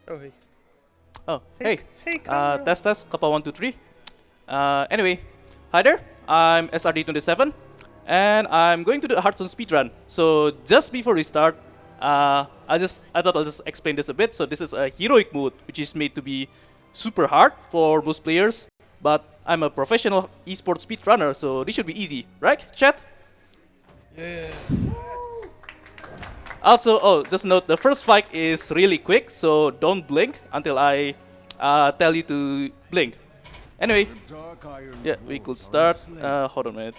Oh, hey. Oh, hey. Hey, Carl. Test, Kappa 1, 2, 3. Anyway, hi there. I'm SRD27, and I'm going to do a Hearthstone speedrun. So just before we start, I thought I'll just explain this a bit. So this is a heroic mode, which is made to be super hard for most players. But I'm a professional esports speedrunner, so this should be easy, right, chat? Yeah. Also, just note, the first fight is really quick, so don't blink until I tell you to blink. Anyway, yeah, we could start. Hold on a minute.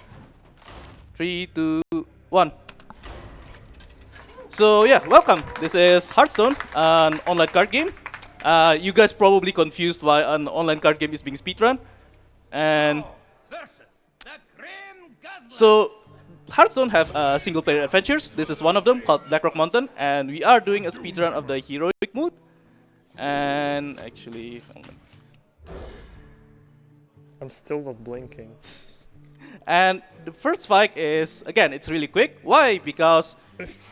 3, 2, 1. So yeah, welcome. This is Hearthstone, an online card game. You guys probably confused why an online card game is being speedrun. And so Hearthstone have single-player adventures. This is one of them called Blackrock Mountain, and we are doing a speedrun of the heroic mode. And actually, I'm still not blinking. and the first fight is, again, it's really quick. Why? Because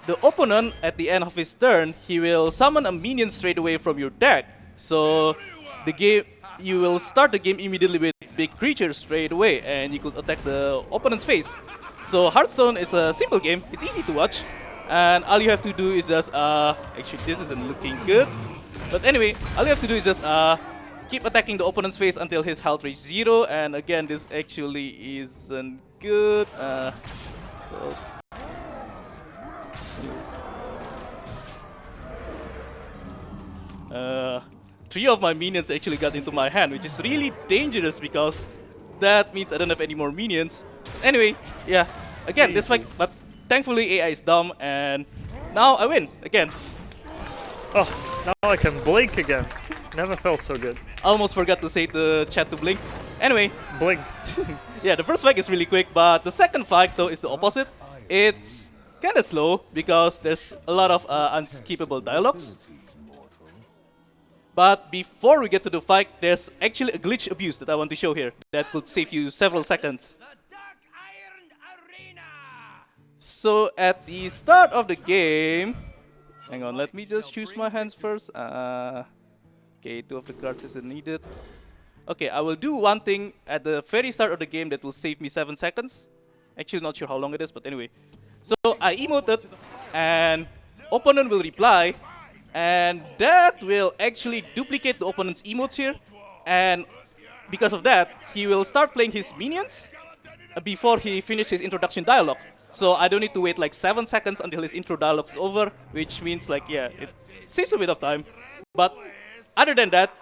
the opponent at the end of his turn, he will summon a minion straight away from your deck. So you will start the game immediately with big creatures straight away, and you could attack the opponent's face. So Hearthstone is a simple game. It's easy to watch, and all you have to do is just actually this isn't looking good. But anyway, all you have to do is just keep attacking the opponent's face until his health reaches 0. And again, this actually isn't good. Three of my minions actually got into my hand, which is really dangerous because that means I don't have any more minions. Anyway, yeah, again, this fight, but thankfully AI is dumb, and now I win again. Oh, now I can blink again. Never felt so good. Almost forgot to say to chat to blink. Anyway, Blink. yeah, the first fight is really quick, but the second fight though is the opposite. It's kind of slow because there's a lot of unskippable dialogues. But before we get to the fight, there's actually a glitch abuse that I want to show here that could save you several seconds. So at the start of the game, hang on, let me just choose my hands first. Okay, 2 of the cards isn't needed. Okay, I will do one thing at the very start of the game that will save me 7 seconds. Actually, not sure how long it is, but anyway. So I emoted, and opponent will reply, and that will actually duplicate the opponent's emotes here. And because of that, he will start playing his minions before he finishes his introduction dialogue. So I don't need to wait like 7 seconds until his intro dialogue is over, which means like, yeah, it saves a bit of time. But other than that,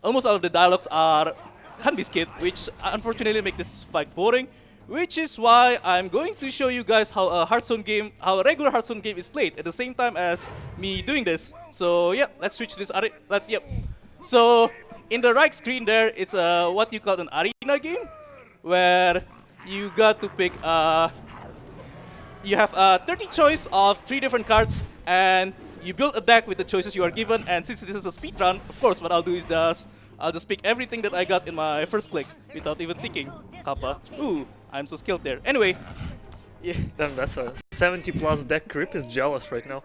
almost all of the dialogues can be skipped, which unfortunately make this fight boring. Which is why I'm going to show you guys how a regular Hearthstone game is played at the same time as me doing this. So yeah, let's switch this. So in the right screen there, it's what you call an arena game, where you got to pick. You have 30 choice of 3 different cards, and you build a deck with the choices you are given. And since this is a speedrun, of course, what I'll do is I'll just pick everything that I got in my first click without even thinking. Kappa. Ooh, I'm so skilled there. Anyway. Yeah. Damn, that's a 70+ deck. Grip is jealous right now.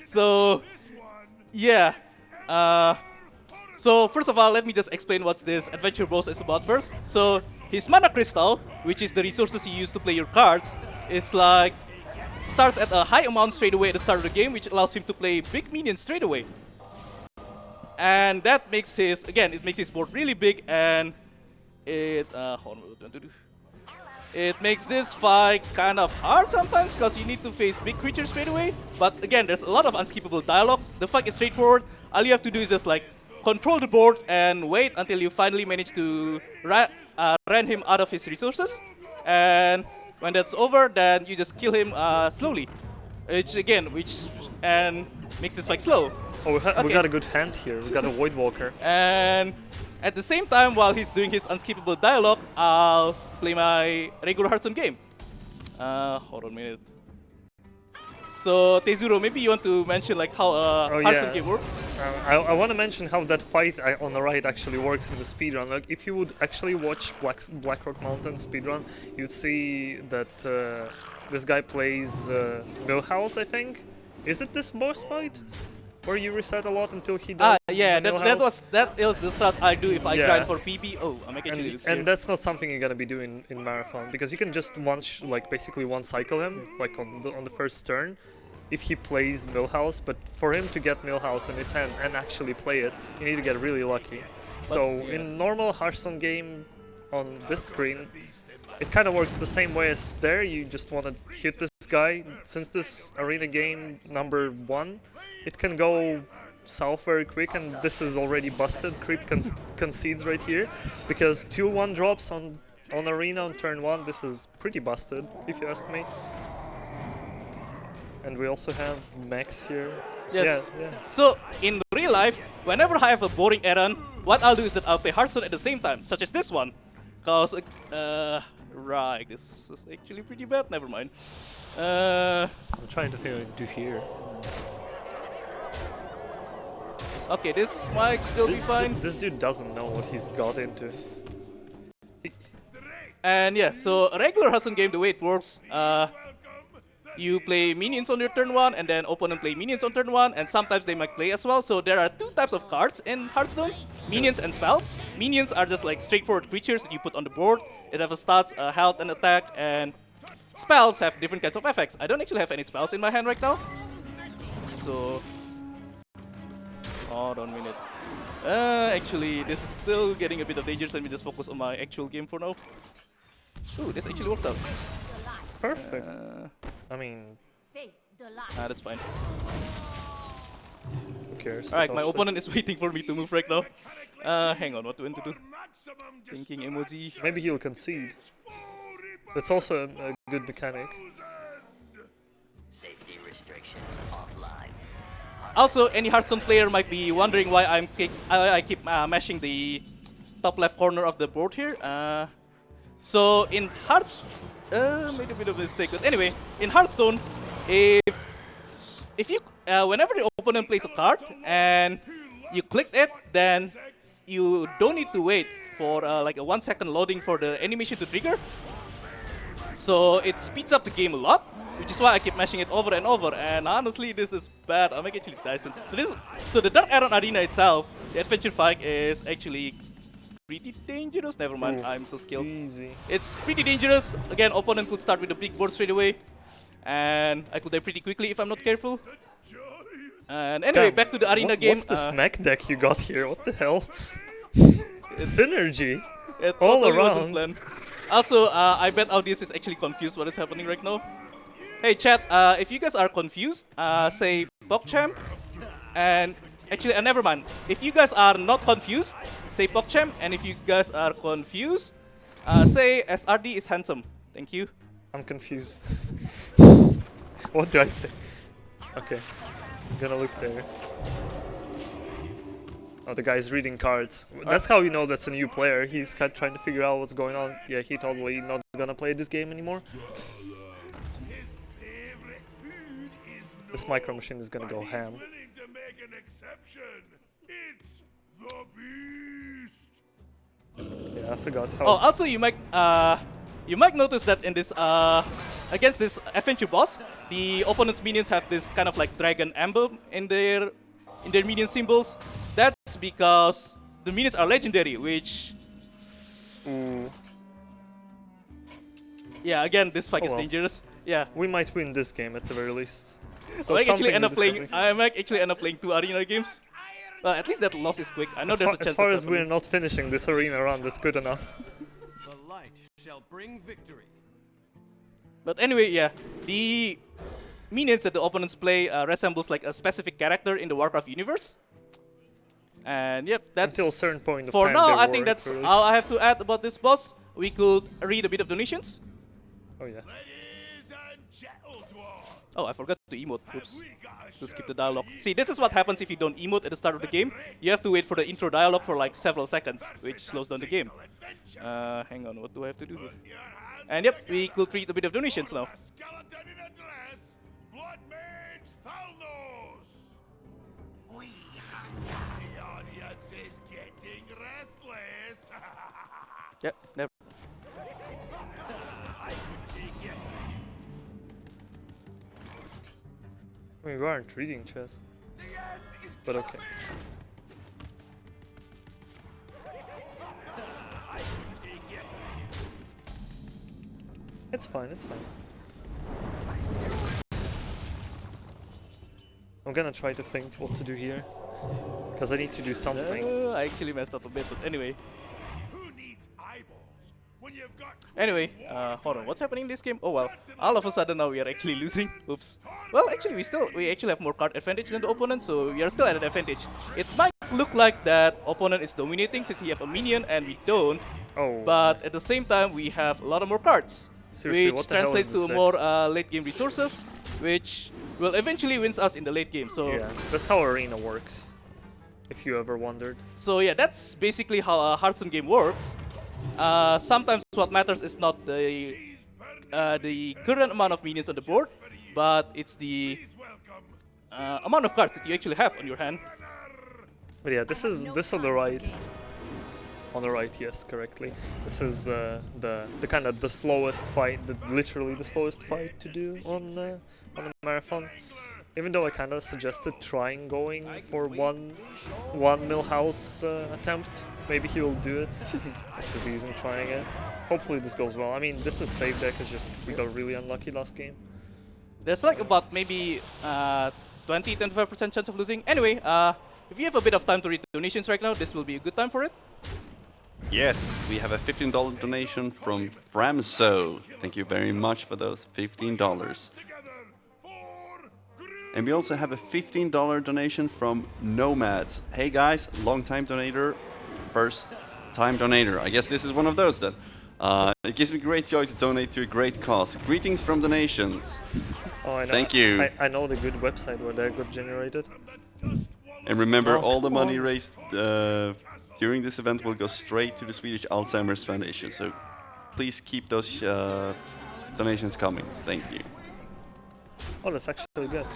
So, yeah. So first of all, let me just explain what this Adventure Bros is about first. So his Mana Crystal, which is the resources you use to play your cards, is like starts at a high amount straight away at the start of the game, which allows him to play big minions straight away. And that makes it makes his board really big, and it makes this fight kind of hard sometimes because you need to face big creatures straight away. But again, there's a lot of unskippable dialogues. The fight is straightforward. All you have to do is just like control the board and wait until you finally manage to ran him out of his resources. And when that's over, then you just kill him slowly, which makes this fight slow. Oh, we got a good hand here. We got a Void Walker. And at the same time, while he's doing his unskippable dialogue, I'll play my regular Hearthstone game. Hold on a minute. So Tezuro, maybe you want to mention like how a Hearthstone game works? I want to mention how that fight on the right actually works in the speedrun. Like, if you would actually watch Blackrock Mountain speedrun, you'd see that this guy plays Millhouse, I think. Is it this boss fight? where you reset a lot until he does. Yeah, the that is the strat I do if I Yeah. grind for PB. Oh, I'm actually and that's not something you're gonna be doing in Marathon, because you can just basically one cycle him like on the first turn if he plays Millhouse, but for him to get Millhouse in his hand and actually play it, you need to get really lucky. So in normal Hearthstone game on this screen, it kind of works the same way as there. You just want to hit this guy. Since this arena game number 1, it can go south very quick, and this is already busted. Creep concedes right here because 2-1 drops on arena on turn 1. This is pretty busted, if you ask me. And we also have Max here. Yes. Yeah. So in real life, whenever I have a boring errand, what I'll do is that I'll play Hearthstone at the same time, such as this one. Cause right, this is actually pretty bad. Never mind. I'm trying to think what to do here. Okay, this might still be fine. This dude doesn't know what he's got into. And yeah, so a regular Hearthstone game, the way it works, you play minions on your turn 1, and then opponent play minions on turn 1, and sometimes they might play as well. So there are 2 types of cards in Hearthstone, minions and spells. Minions are just like straightforward creatures that you put on the board. It have a stats, health, and attack, and spells have different kinds of effects. I don't actually have any spells in my hand right now. So, hold on a minute. Actually, this is still getting a bit of dangerous. Let me just focus on my actual game for now. Ooh, this actually works out. Perfect. I mean, that's fine. who cares? Alright, my opponent is waiting for me to move right now. Hang on, what do I want to do? Thinking emoji. Maybe he'll concede. That's also a good mechanic. Safety restrictions offline. Also, any Hearthstone player might be wondering why I keep mashing the top left corner of the board here. So in made a bit of a mistake, but anyway, in Hearthstone, if you whenever the opponent plays a card and you click it, then you don't need to wait for like a 1 second loading for the animation to trigger. So it speeds up the game a lot, which is why I keep mashing it over and over. And honestly, this is bad. I'm actually Dyson. So the Dark Iron Arena itself, the Adventure Fight, is actually pretty dangerous. Never mind, I'm so skilled. Easy. It's pretty dangerous. Again, opponent could start with a big board straight away, and I could die pretty quickly if I'm not careful. And anyway, Damn, back to the arena game. What's this mech deck you got here? What the hell? Synergy. It all totally wasn't around. planned. Also, I bet audience is actually confused what is happening right now. Hey chat, if you guys are confused, say PogChamp. And actually, never mind. If you guys are not confused, say PogChamp. And if you guys are confused, say SRD is handsome. Thank you. I'm confused. What do I say? Okay. I'm gonna look there. Oh, the guy's reading cards. That's how you know that's a new player. He's kind of trying to figure out what's going on. Yeah, he totally not gonna play this game anymore. This micro machine is gonna go ham. Yeah, I forgot how. Oh, also you might notice that in this against this adventure boss, the opponent's minions have this kind of like dragon emblem in their minion symbols. That's because the minions are legendary, which yeah, again this fight is well. dangerous. Yeah. We might win this game at the very least. So I might actually end up something playing. I might actually end up playing 2 arena games. Well, at least that loss is quick. I know there's a chance. As far of as we're happening. not finishing this arena run, that's good enough. The light shall bring victory. But anyway, yeah, the minions that the opponents play resembles like a specific character in the Warcraft universe. And yep, that's Until a certain point of for time now. they I were, think that's really. all I have to add about this boss. We could read a bit of donations. Oh yeah. Oh, I forgot to emote. Oops. To skip the dialogue. See, this is what happens if you don't emote at the start of the game. You have to wait for the intro dialogue for like several seconds, which slows down the game. Hang on, what do I have to do? And yep, we could read a bit of donations now. Yep, never. We aren't reading chat. but okay. It's fine, it's fine. I'm gonna try to think what to do here, because I need to do something. I actually messed up a bit, but anyway. Who needs eyeballs when you've got Anyway, hold on. What's happening in this game? Oh well, all of a sudden now we are actually losing. Oops. Well, actually we actually have more card advantage than the opponent, so we are still at an advantage. It might look like that opponent is dominating since he have a minion and we don't. Oh. But at the same time, we have a lot of more cards, Seriously, which what the hell translates is to this deck? more late game resources, which will eventually wins us in the late game. So Yeah, that's how Arena works, if you ever wondered. So yeah, that's basically how a Hearthstone game works. Sometimes what matters is not the current amount of minions on the board, but it's the amount of cards that you actually have on your hand. But yeah, this is on the right. On the right, yes, correctly. This is the kind of the slowest fight, literally the slowest fight to do on the marathon. Even though I kind of suggested trying going for one Millhouse attempt, maybe he will do it. That's the reason trying it. Hopefully this goes well. I mean, this is save deck. It's just we got really unlucky last game. There's like about maybe 20-25% chance of losing. Anyway, if you have a bit of time to read donations right now, this will be a good time for it. Yes, we have a $15 donation from Framso. Thank you very much for those $15. And we also have a $15 donation from Nomads. Hey guys, long time donator, first time donator. I guess this is one of those then. It gives me great joy to donate to a great cause. Greetings from the nations. Oh, I know. Thank you. I know the good website where that got generated. And remember, Oh, all the come money on. raised during this event will go straight to the Swedish Alzheimer's Foundation. So please keep those donations coming. Thank you. Oh, that's actually good.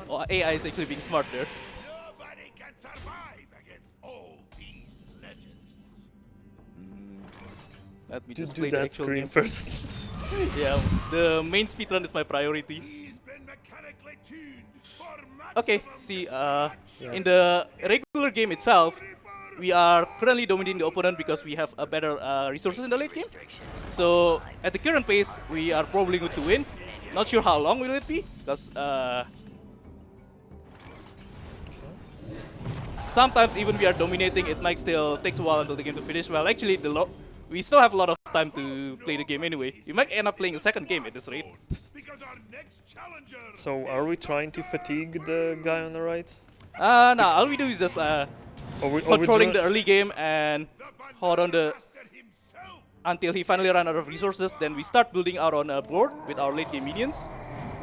Oh, AI is actually being smart there. nobody can survive against all these legends. Let me Just just play do the that actual screen game. first. Yeah, the main speedrun is my priority. He's been mechanically tuned for Okay, see, in the regular game itself, we are currently dominating the opponent because we have a better resources in the late game. So at the current pace, we are probably going to win. Not sure how long will it be, because sometimes even we are dominating, it might still takes a while until the game to finish. Well, actually, we still have a lot of time to play the game anyway. We might end up playing a second game at this rate. because our next challenger So are we trying to fatigue the guy on the right? Nah, all we do is just Or we controlling do the early game and hold on the master himself. until he finally runs out of resources. Then we start building out on a board with our late game minions.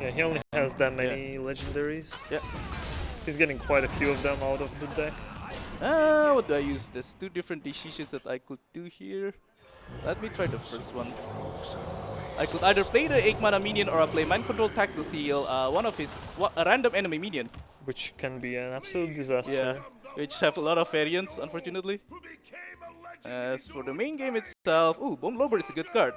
Yeah, he only has that many legendaries. Yeah. He's getting quite a few of them out of the deck. What do I use? There's two different decisions that I could do here. Let me try the first one. I could either play the 8 mana minion or I play Mind Control Tag to steal one of his a random enemy minion. Which can be an absolute disaster. Yeah, which have a lot of variants, unfortunately. Who became a legend. As for the main game itself, ooh, Bomb Lobber is a good card.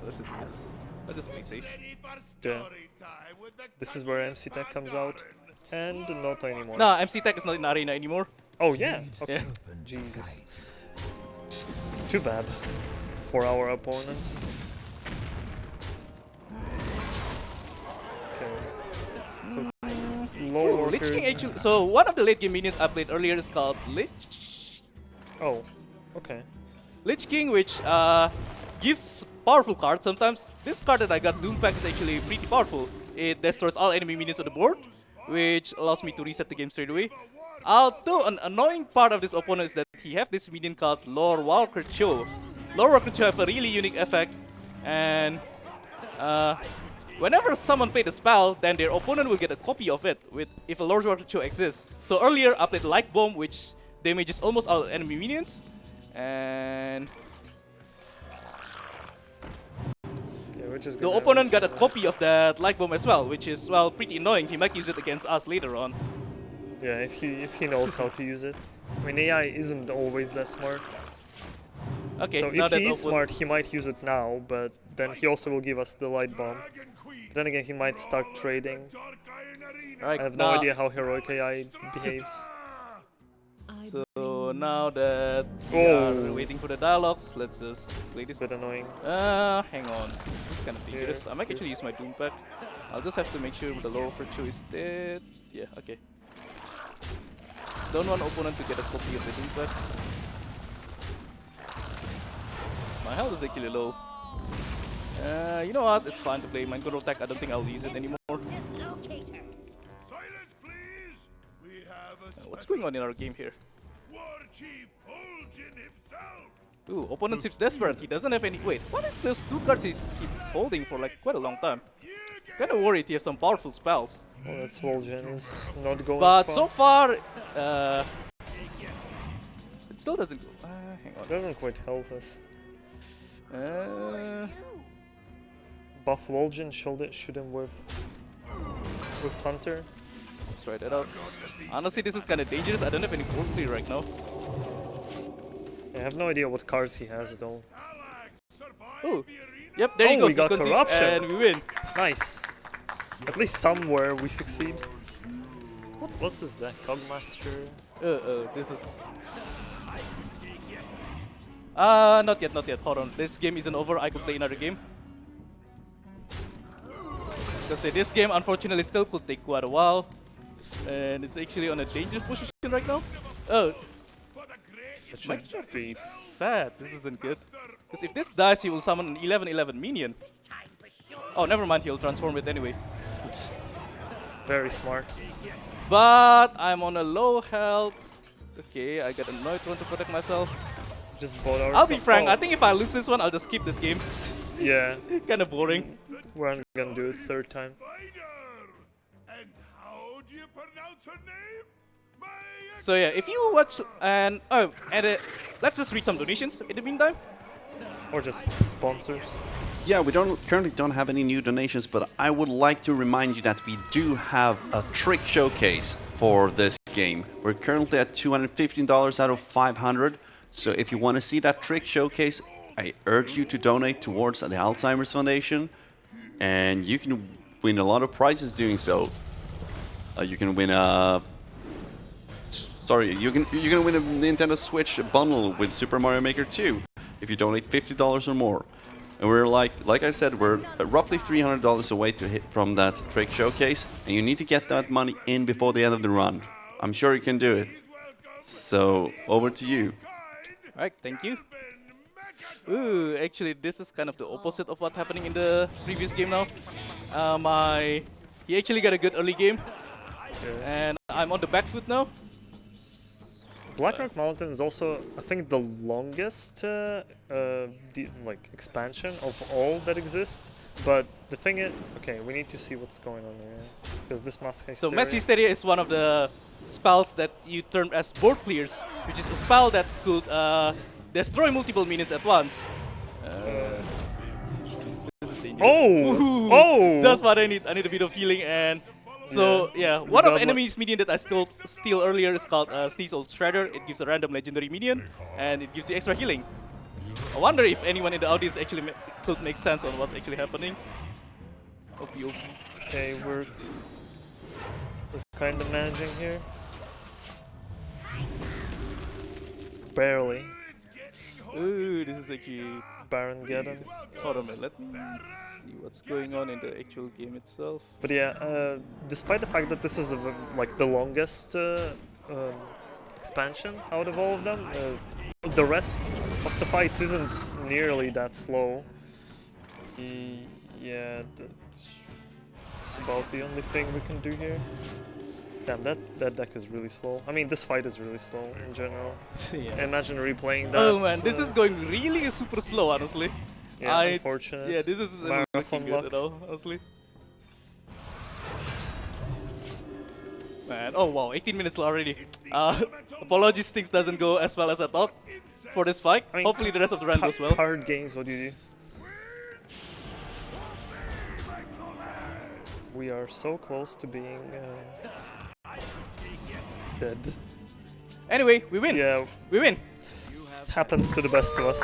Let's do this. Let's just play safe. Ready for Yeah. story time with the This is where MC Tech comes out. And not anymore. No, MC Tech is not in Arena anymore. Oh yeah. Okay. Yeah. Jesus. Too bad for our opponent. Okay. So low Ooh, workers. Lich King actually. So one of the late game minions I played earlier is called Lich. Oh. Okay. Lich King, which gives powerful cards sometimes. This card that I got, Doom Pack, is actually pretty powerful. It destroys all enemy minions on the board, which allows me to reset the game straight away. Although an annoying part of this opponent is that he have this minion called Lore Walker Cho. Lore Walker Cho have a really unique effect, and whenever someone plays a spell, then their opponent will get a copy of it with if a Lore Walker Cho exists. So earlier I played Light Bomb, which damages almost all enemy minions, and Yeah, we're just the gonna- opponent got a copy of that Light Bomb as well, which is, well, pretty annoying. He might use it against us later on. Yeah, if he knows how to use it. I mean, AI isn't always that smart. Okay, So now if that he is opponent- smart, he might use it now, but then he also will give us the light bomb. Dragon Queen Then again, he might start trading. Dark Iron Arena. Right, I have no idea how Heroic AI behaves. So now that we Oh. are waiting for the dialogues, let's just play this. It's a bit annoying. Hang on. This is kind of dangerous. I might actually use my Doom pad. I'll just have to make sure the lower virtue is dead. Yeah, okay. Don't want opponent to get a copy of the Doom pad. My health is actually low. You know what? It's fine to play Mind Control Tech. I don't think I'll use it anymore. Silence, please. We have a What's going on in our game here? War Chief Fulgin himself. Ooh, opponent seems desperate. He doesn't have any. Wait, what is those two cards he's keep holding for like quite a long time? Kinda worried he has some powerful spells. Well, that's Vol'jin's not going But far. so far, it still doesn't go. Hang on. Doesn't quite help us. Uh, Buff Vol'jin, shoot him with Hunter. let's try that out. Honestly, this is kind of dangerous. I don't have any board play right now. I have no idea what cards he has though. Ooh. Yep, there you Oh, go. we got He concedes corruption. and we win. Nice. At least somewhere we succeed. What's this deck? Cogmaster? This is... not yet, not yet. Hold on. This game isn't over. I could play another game. Because this game, unfortunately, still could take quite a while. And it's actually on a dangerous position right now. Oh, That might should be sad. This isn't good. Because if this dies, he will summon an 11/11 minion. Oh, never mind. He'll transform it anyway. very smart. But I'm on a low health. Okay, I got a Neutron to protect myself. Just bought ourselves. I'll be frank. Oh, I think if I lose this one, I'll just skip this game. yeah, Kind of boring. we're not gonna do it third time. Spider. And how do you pronounce her name? So yeah, if you watch and let's just read some donations in the meantime. Or just sponsors. Yeah, we currently don't have any new donations, but I would like to remind you that we do have a trick showcase for this game. We're currently at $215 out of 500. So if you want to see that trick showcase, I urge you to donate towards the Alzheimer's Foundation, and you can win a lot of prizes doing so. You can win a you can win a Nintendo Switch bundle with Super Mario Maker 2 if you donate $50 or more. And we're like I said, we're roughly $300 away to hit from that trick showcase, and you need to get that money in before the end of the run. I'm sure you can do it. So over to you. Alright, thank you. Ooh, actually, this is kind of the opposite of what's happening in the previous game now. He actually got a good early game, and I'm on the back foot now. Blackrock Mountain is also, I think, the longest expansion of all that exist. But the thing is, okay, we need to see what's going on here, because this Mass Hysteria. So Mass Hysteria is one of the spells that you term as board clears, which is a spell that could destroy multiple minions at once. This is dangerous. Oh! Ooh, Oh! Just what I need. I need a bit of healing, and so yeah, one of enemy's minion that I steal earlier is called Sneeze Old Shredder. It gives a random legendary minion, and it gives you extra healing. I wonder if anyone in the audience actually could make sense on what's actually happening. Okay, we're kind of managing here. Barely. Ooh, this is actually... Baron Geddon. Hold on a minute, let me see what's going on in the actual game itself. But yeah, despite the fact that this is the longest expansion out of all of them, the rest of the fights isn't nearly that slow. Yeah, that's about the only thing we can do here. Damn, that deck is really slow. I mean, this fight is really slow in general. Yeah. Imagine replaying that. Oh man, this is going really super slow, honestly. Yeah, unfortunate. Yeah, this is not looking good at all, honestly. Man, oh wow, 18 minutes already. Apologies, things doesn't go as well as I thought for this fight. I mean, hopefully the rest of the run goes well. Hard games, what do you do? We are so close to being dead. Anyway, we win. Yeah, We win. happens to the best of us.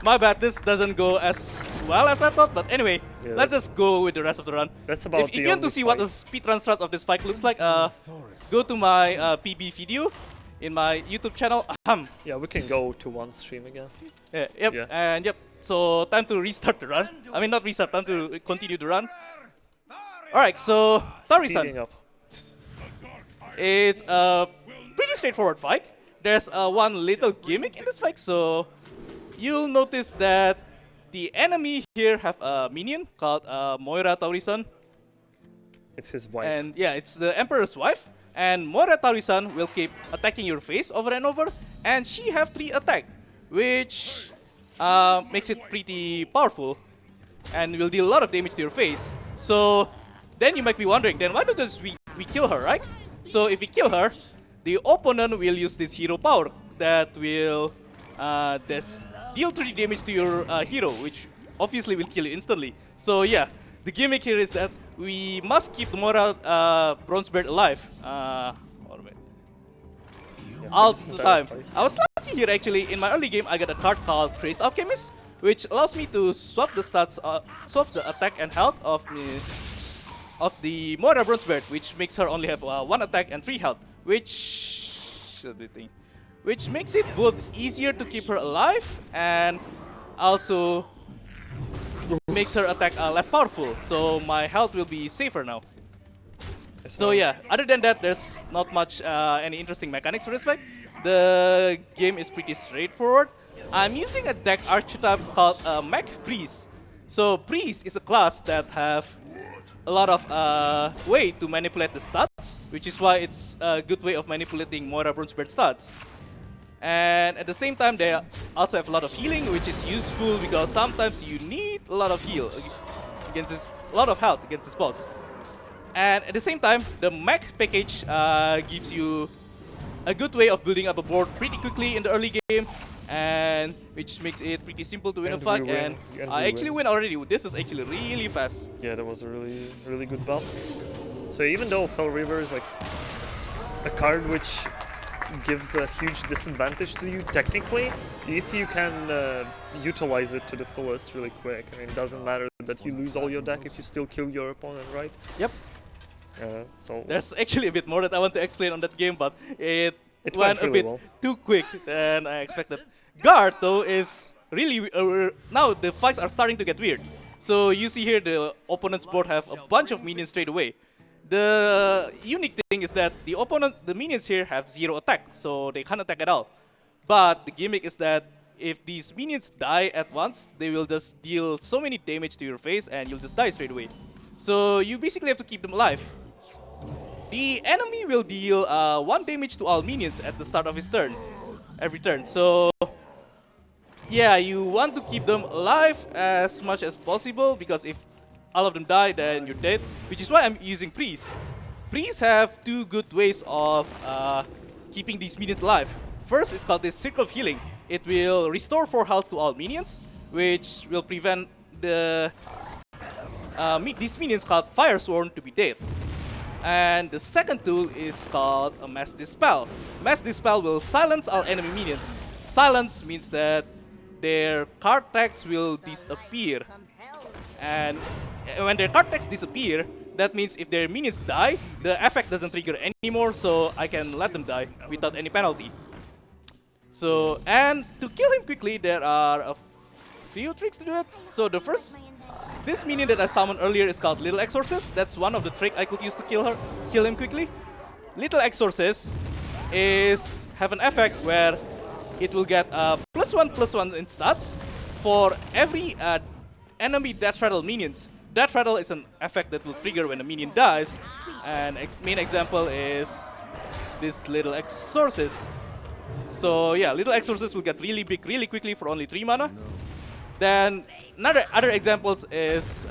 My bad, this doesn't go as well as I thought, but anyway, Yeah, let's just go with the rest of the run. That's about If the you want to only see what the fight. speedrun starts of this fight looks like, go to my PB video in my YouTube channel. Yeah, we can go to one stream again. Yep, Yeah. and yep, so time to restart the run. I mean, not restart, time to continue the run. Alright, so, Speeding Tori-san, up. it's a pretty straightforward fight. There's one little gimmick in this fight, so you'll notice that the enemy here have a minion called Moira Tori-san. It's his wife. And yeah, it's the Emperor's wife. And Moira Tori-san will keep attacking your face over and over. And she have 3 attack, which makes it pretty powerful. And will deal a lot of damage to your face. So then you might be wondering, then why don't just we kill her, right? So if we kill her, the opponent will use this hero power that will deal 3 damage to your hero, which obviously will kill you instantly. So yeah, the gimmick here is that we must keep the Moira Bronzebeard alive all the time. I was lucky here actually. In my early game, I got a card called Crazed Alchemist, which allows me to swap the stats, swap the attack and health of the Moira Bronzebeard, which makes her only have 1 attack and 3 health, which makes it both easier to keep her alive and also makes her attack less powerful. So my health will be safer now. So yeah, other than that, there's not much any interesting mechanics for this fight. The game is pretty straightforward. I'm using a deck archetype called Mech Priest. So Priest is a class that have a lot of way to manipulate the stats, which is why it's a good way of manipulating Moira Bronzebeard stats. And at the same time, they also have a lot of healing, which is useful because sometimes you need a lot of heal against this, a lot of health against this boss. And at the same time, the mech package gives you a good way of building up a board pretty quickly in the early game, and which makes it pretty simple to win a fight. And I actually win already. This is actually really fast. Yeah, that was a really good buffs. So even though Fell River is like a card which gives a huge disadvantage to you technically, if you can utilize it to the fullest really quick. I mean, it doesn't matter that you lose all your deck if you still kill your opponent, right? Yep. So there's actually a bit more that I want to explain on that game, but it went a really bit well. too quick than I expected. Guard though is really now the fights are starting to get weird. So you see here the opponent's board have a bunch of minions straight away. The unique thing is that the minions here have 0 attack, so they can't attack at all. But the gimmick is that if these minions die at once, they will just deal so many damage to your face and you'll just die straight away. So you basically have to keep them alive. The enemy will deal 1 damage to all minions at the start of his turn, every turn. So yeah, you want to keep them alive as much as possible, because if all of them die, then you're dead, which is why I'm using Priests. Priests have 2 good ways of keeping these minions alive. First is called this Circle of Healing. It will restore 4 health to all minions, which will prevent the these minions called Firesworn to be dead. And the second tool is called a Mass Dispel. Mass Dispel will silence all enemy minions. Silence means that their card tags will disappear. And when their card tags disappear, that means if their minions die, the effect doesn't trigger anymore, so I can let them die without any penalty. So, and to kill him quickly, there are a few tricks to do it. So the first, this minion that I summoned earlier is called Little Exorcist. That's one of the tricks I could use to kill him quickly. Little Exorcist have an effect where it will get +1/+1 in stats for every enemy Death Rattle minions. Death Rattle is an effect that will trigger when a minion dies, and main example is this Little Exorcist. So yeah, Little Exorcist will get really big really quickly for only 3 mana. Then other examples is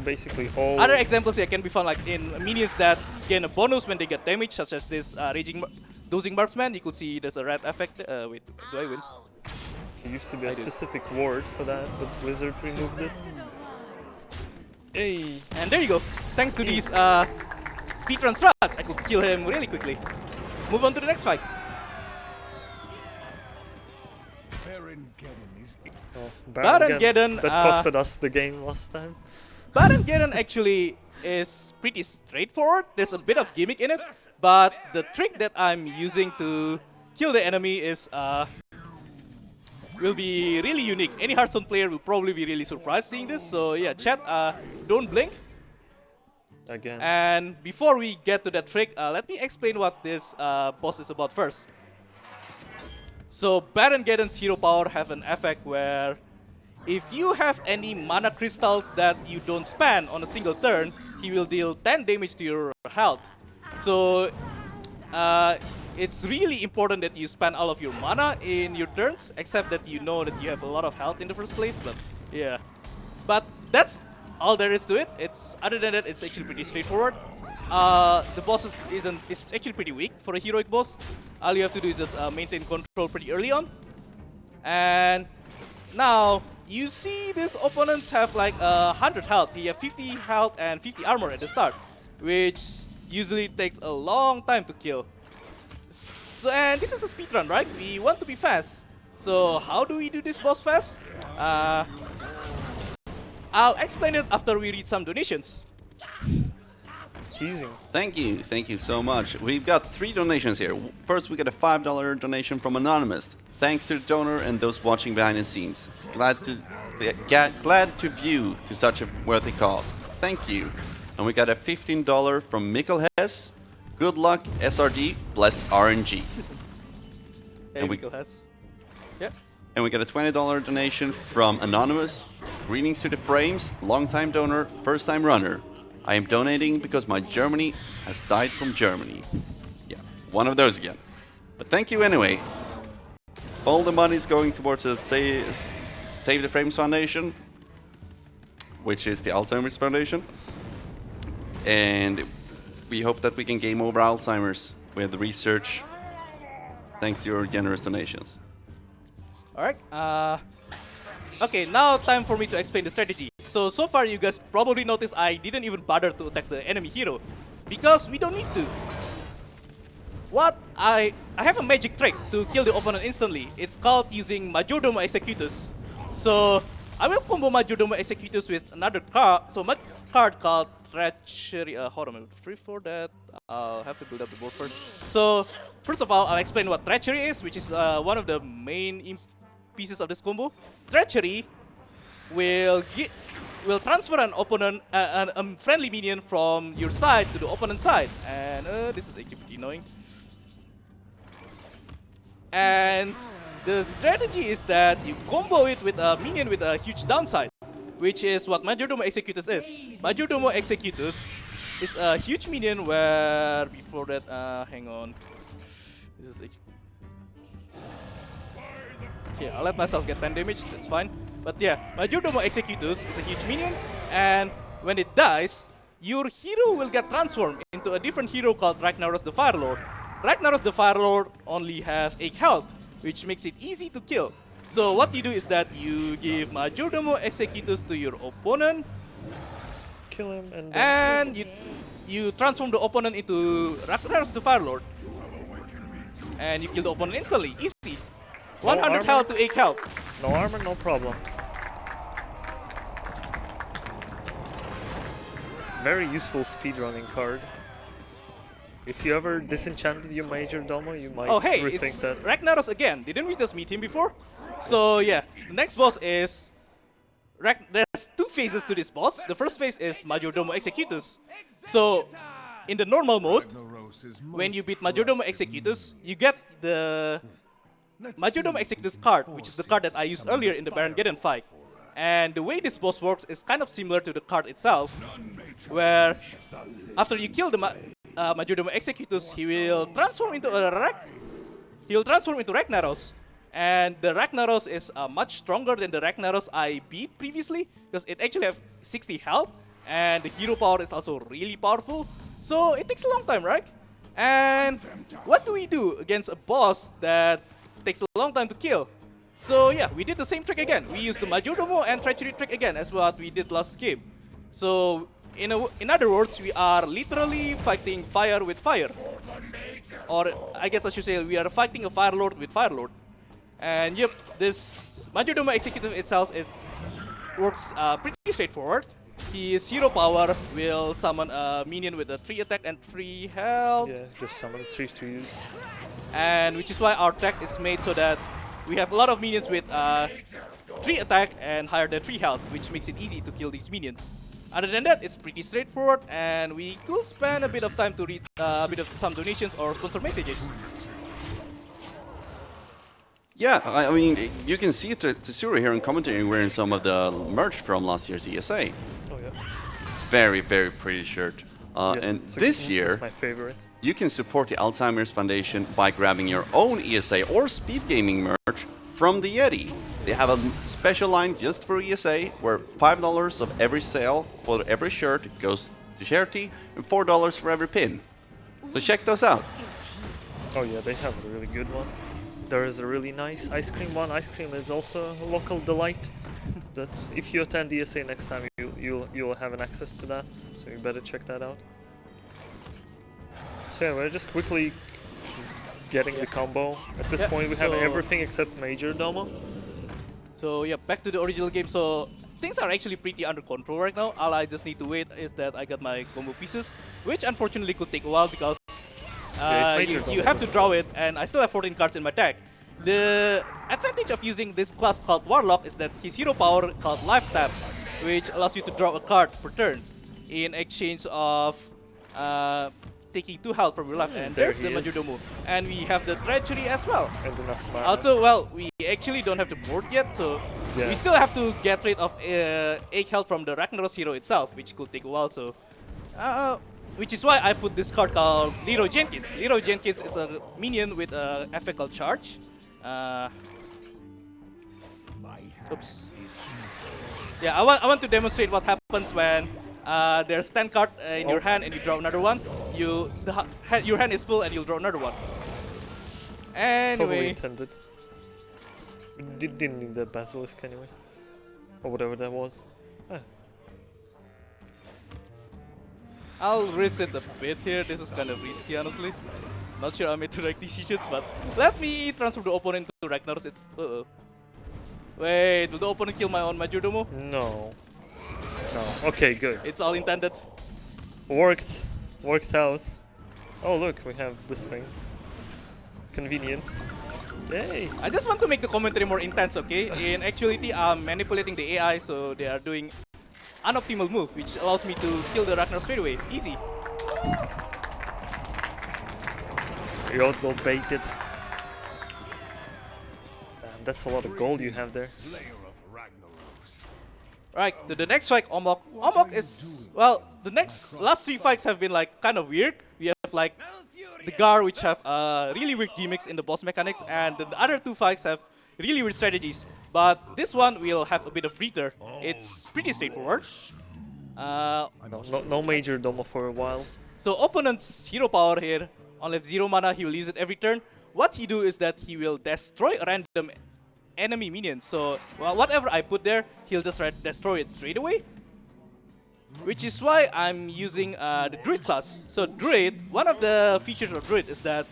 basically all other examples here can be found like in minions that gain a bonus when they get damage, such as this Dozing Marksman. You could see there's a red effect. Wait, do I win? There used to be a specific word for that, but Blizzard removed it. Hey! And there you go. Thanks to these speedrun strats, I could kill him really quickly. Move on to the next fight. Oh, Baron-Geddon, that costed us the game last time. Baron-Geddon actually is pretty straightforward. There's a bit of gimmick in it, but the trick that I'm using to kill the enemy is will be really unique. Any Hearthstone player will probably be really surprised seeing this. So yeah, chat, don't blink. Again. And before we get to that trick, let me explain what this boss is about first. So Baron-Geddon's hero power have an effect where if you have any mana crystals that you don't spend on a single turn, he will deal 10 damage to your health. So it's really important that you spend all of your mana in your turns, except that you know that you have a lot of health in the first place. But yeah, but that's all there is to it. It's other than that, it's actually pretty straightforward. The boss is actually pretty weak for a heroic boss. All you have to do is just maintain control pretty early on. And now you see these opponents have like 100 health. He have 50 health and 50 armor at the start, which usually takes a long time to kill. So, and this is a speedrun, right? We want to be fast. So how do we do this boss fast? I'll explain it after we read some donations. Teasing. Thank you so much. We've got 3 donations here. First, we got a $5 donation from Anonymous. Thanks to the donor and those watching behind the scenes. Glad to view to such a worthy cause. Thank you. And we got a $15 from Mikkel Hess. Good luck, SRD. Bless RNG. Hey, And we- Mikkel has. Yeah. And we got a $20 donation from Anonymous. Greetings to the frames, long-time donor, first-time runner. I am donating because my Germany has died from Germany. Yeah, one of those again. But thank you anyway. All the money is going towards the Save the Frames Foundation, which is the Alzheimer's Foundation. And we hope that we can game over Alzheimer's with the research, thanks to your generous donations. Alright, okay, now time for me to explain the strategy. So far you guys probably noticed I didn't even bother to attack the enemy hero, because we don't need to. I have a magic trick to kill the opponent instantly. It's called using Majordomo Executus. So I will combo Majordomo Executus with another card, card called Treachery. Hold on a minute, free for that. I'll have to build up the board first. So first of all, I'll explain what Treachery is, which is one of the main pieces of this combo. Treachery will transfer an opponent, a friendly minion from your side to the opponent's side, and this is actually pretty annoying. And the strategy is that you combo it with a minion with a huge downside, which is what Majordomo Executus is. Majordomo Executus is a huge minion where, before that, hang on. This is okay, I'll let myself get 10 damage, that's fine. But yeah, Majordomo Executus is a huge minion, and when it dies, your hero will get transformed into a different hero called Ragnaros the Firelord. Ragnaros the Firelord only has 8 health, which makes it easy to kill. So what you do is that you give Majordomo Executus to your opponent, Kill him and and you transform the opponent into Ragnaros the Firelord. And you kill the opponent instantly, easy. 100 armor? health to 8 health. no armor, no problem. Very useful speedrunning card. If you ever disenchanted your Majordomo, you might Oh hey, rethink it's that. Ragnaros again. Didn't we just meet him before? So yeah, the next boss is... There's 2 phases to this boss. The first phase is Majordomo Executus. So, in the normal mode, when you beat Majordomo Executus, you get the Majordomo Executus card, which is the card that I used earlier in the Baron-Geddon fight. And the way this boss works is kind of similar to the card itself, where after you kill the Majordomo Executus, he will transform into Ragnaros. And the Ragnaros is much stronger than the Ragnaros I beat previously, because it actually has 60 health, and the hero power is also really powerful. So it takes a long time, right? And what do we do against a boss that takes a long time to kill? So yeah, we did the same trick again. We used the Majordomo and Treachery trick again, as what we did last game. So in other words, we are literally fighting fire with fire. Or I guess I should say we are fighting a Firelord with Firelord. And yep, this Majordomo Executus itself works pretty straightforward. His hero power will summon a minion with a 3 attack and 3 health. Yeah, just summon 3 trees. And which is why our deck is made so that we have a lot of minions with 3 attack and higher than 3 health, which makes it easy to kill these minions. Other than that, it's pretty straightforward, and we could spend a bit of time to read a bit of some donations or sponsor messages. Yeah, I mean, you can see Tsuru here in commentary wearing some of the merch from last year's ESA. Oh yeah. Very, very pretty shirt. Yeah, And it's this year, it's my favorite. you can support the Alzheimer's Foundation by grabbing your own ESA or speed gaming merch from the Yeti. They have a special line just for ESA where $5 of every sale for every shirt goes to charity and $4 for every pin. So check those out. Oh yeah, they have a really good one. There is a really nice ice cream one. Ice cream is also a local delight. That if you attend ESA next time, you'll have an access to that. So you better check that out. So yeah, we're just quickly getting the combo. At this point, we have everything except Majordomo. So yeah, back to the original game. So things are actually pretty under control right now. All I just need to wait is that I got my combo pieces, which unfortunately could take a while because you have to draw it, and I still have 14 cards in my deck. The advantage of using this class called Warlock is that his hero power called Life Tap, which allows you to draw a card per turn in exchange of taking 2 health from your life. And there's the Majordomo. And we have the Treachery as well. And enough mana. Although, well, we actually don't have the board yet, so we still have to get rid of 8 health from the Ragnaros hero itself, which could take a while. So, which is why I put this card called Leroy Jenkins. Leroy Jenkins is a minion with a effect called Charge. Oops. Yeah, I want to demonstrate what happens when there's 10 cards in your hand and you draw another one. Your hand is full and you'll draw another one. Totally Anyway, intended. Didn't need the Basilisk anyway. Or whatever that was. I'll risk it a bit here. This is kind of risky, honestly. Not sure I made the right decisions, but let me transfer the opponent to Ragnaros. It's wait, will the opponent kill my own Majordomo? No. No. Okay, good. It's all intended. Worked out. Oh look, we have this thing. Convenient. Yay! I just want to make the commentary more intense, okay? In actuality, I'm manipulating the AI, so they are doing unoptimal move, which allows me to kill the Ragnar straight away. Easy. You outgo baited. Damn, that's a lot of gold you have there. Right, to the next fight, Omok. Omok is, well, the last 3 fights have been like kind of weird. We have like the Gar, which have really weird gimmicks in the boss mechanics, and the other 2 fights have really weird strategies. But this one will have a bit of breather. It's pretty straightforward. No Majordomo for a while. So opponent's hero power here, only have 0 mana, he will use it every turn. What he do is that he will destroy a random enemy minion. So well, whatever I put there, he'll just destroy it straight away. Which is why I'm using the Druid class. So Druid, one of the features of Druid is that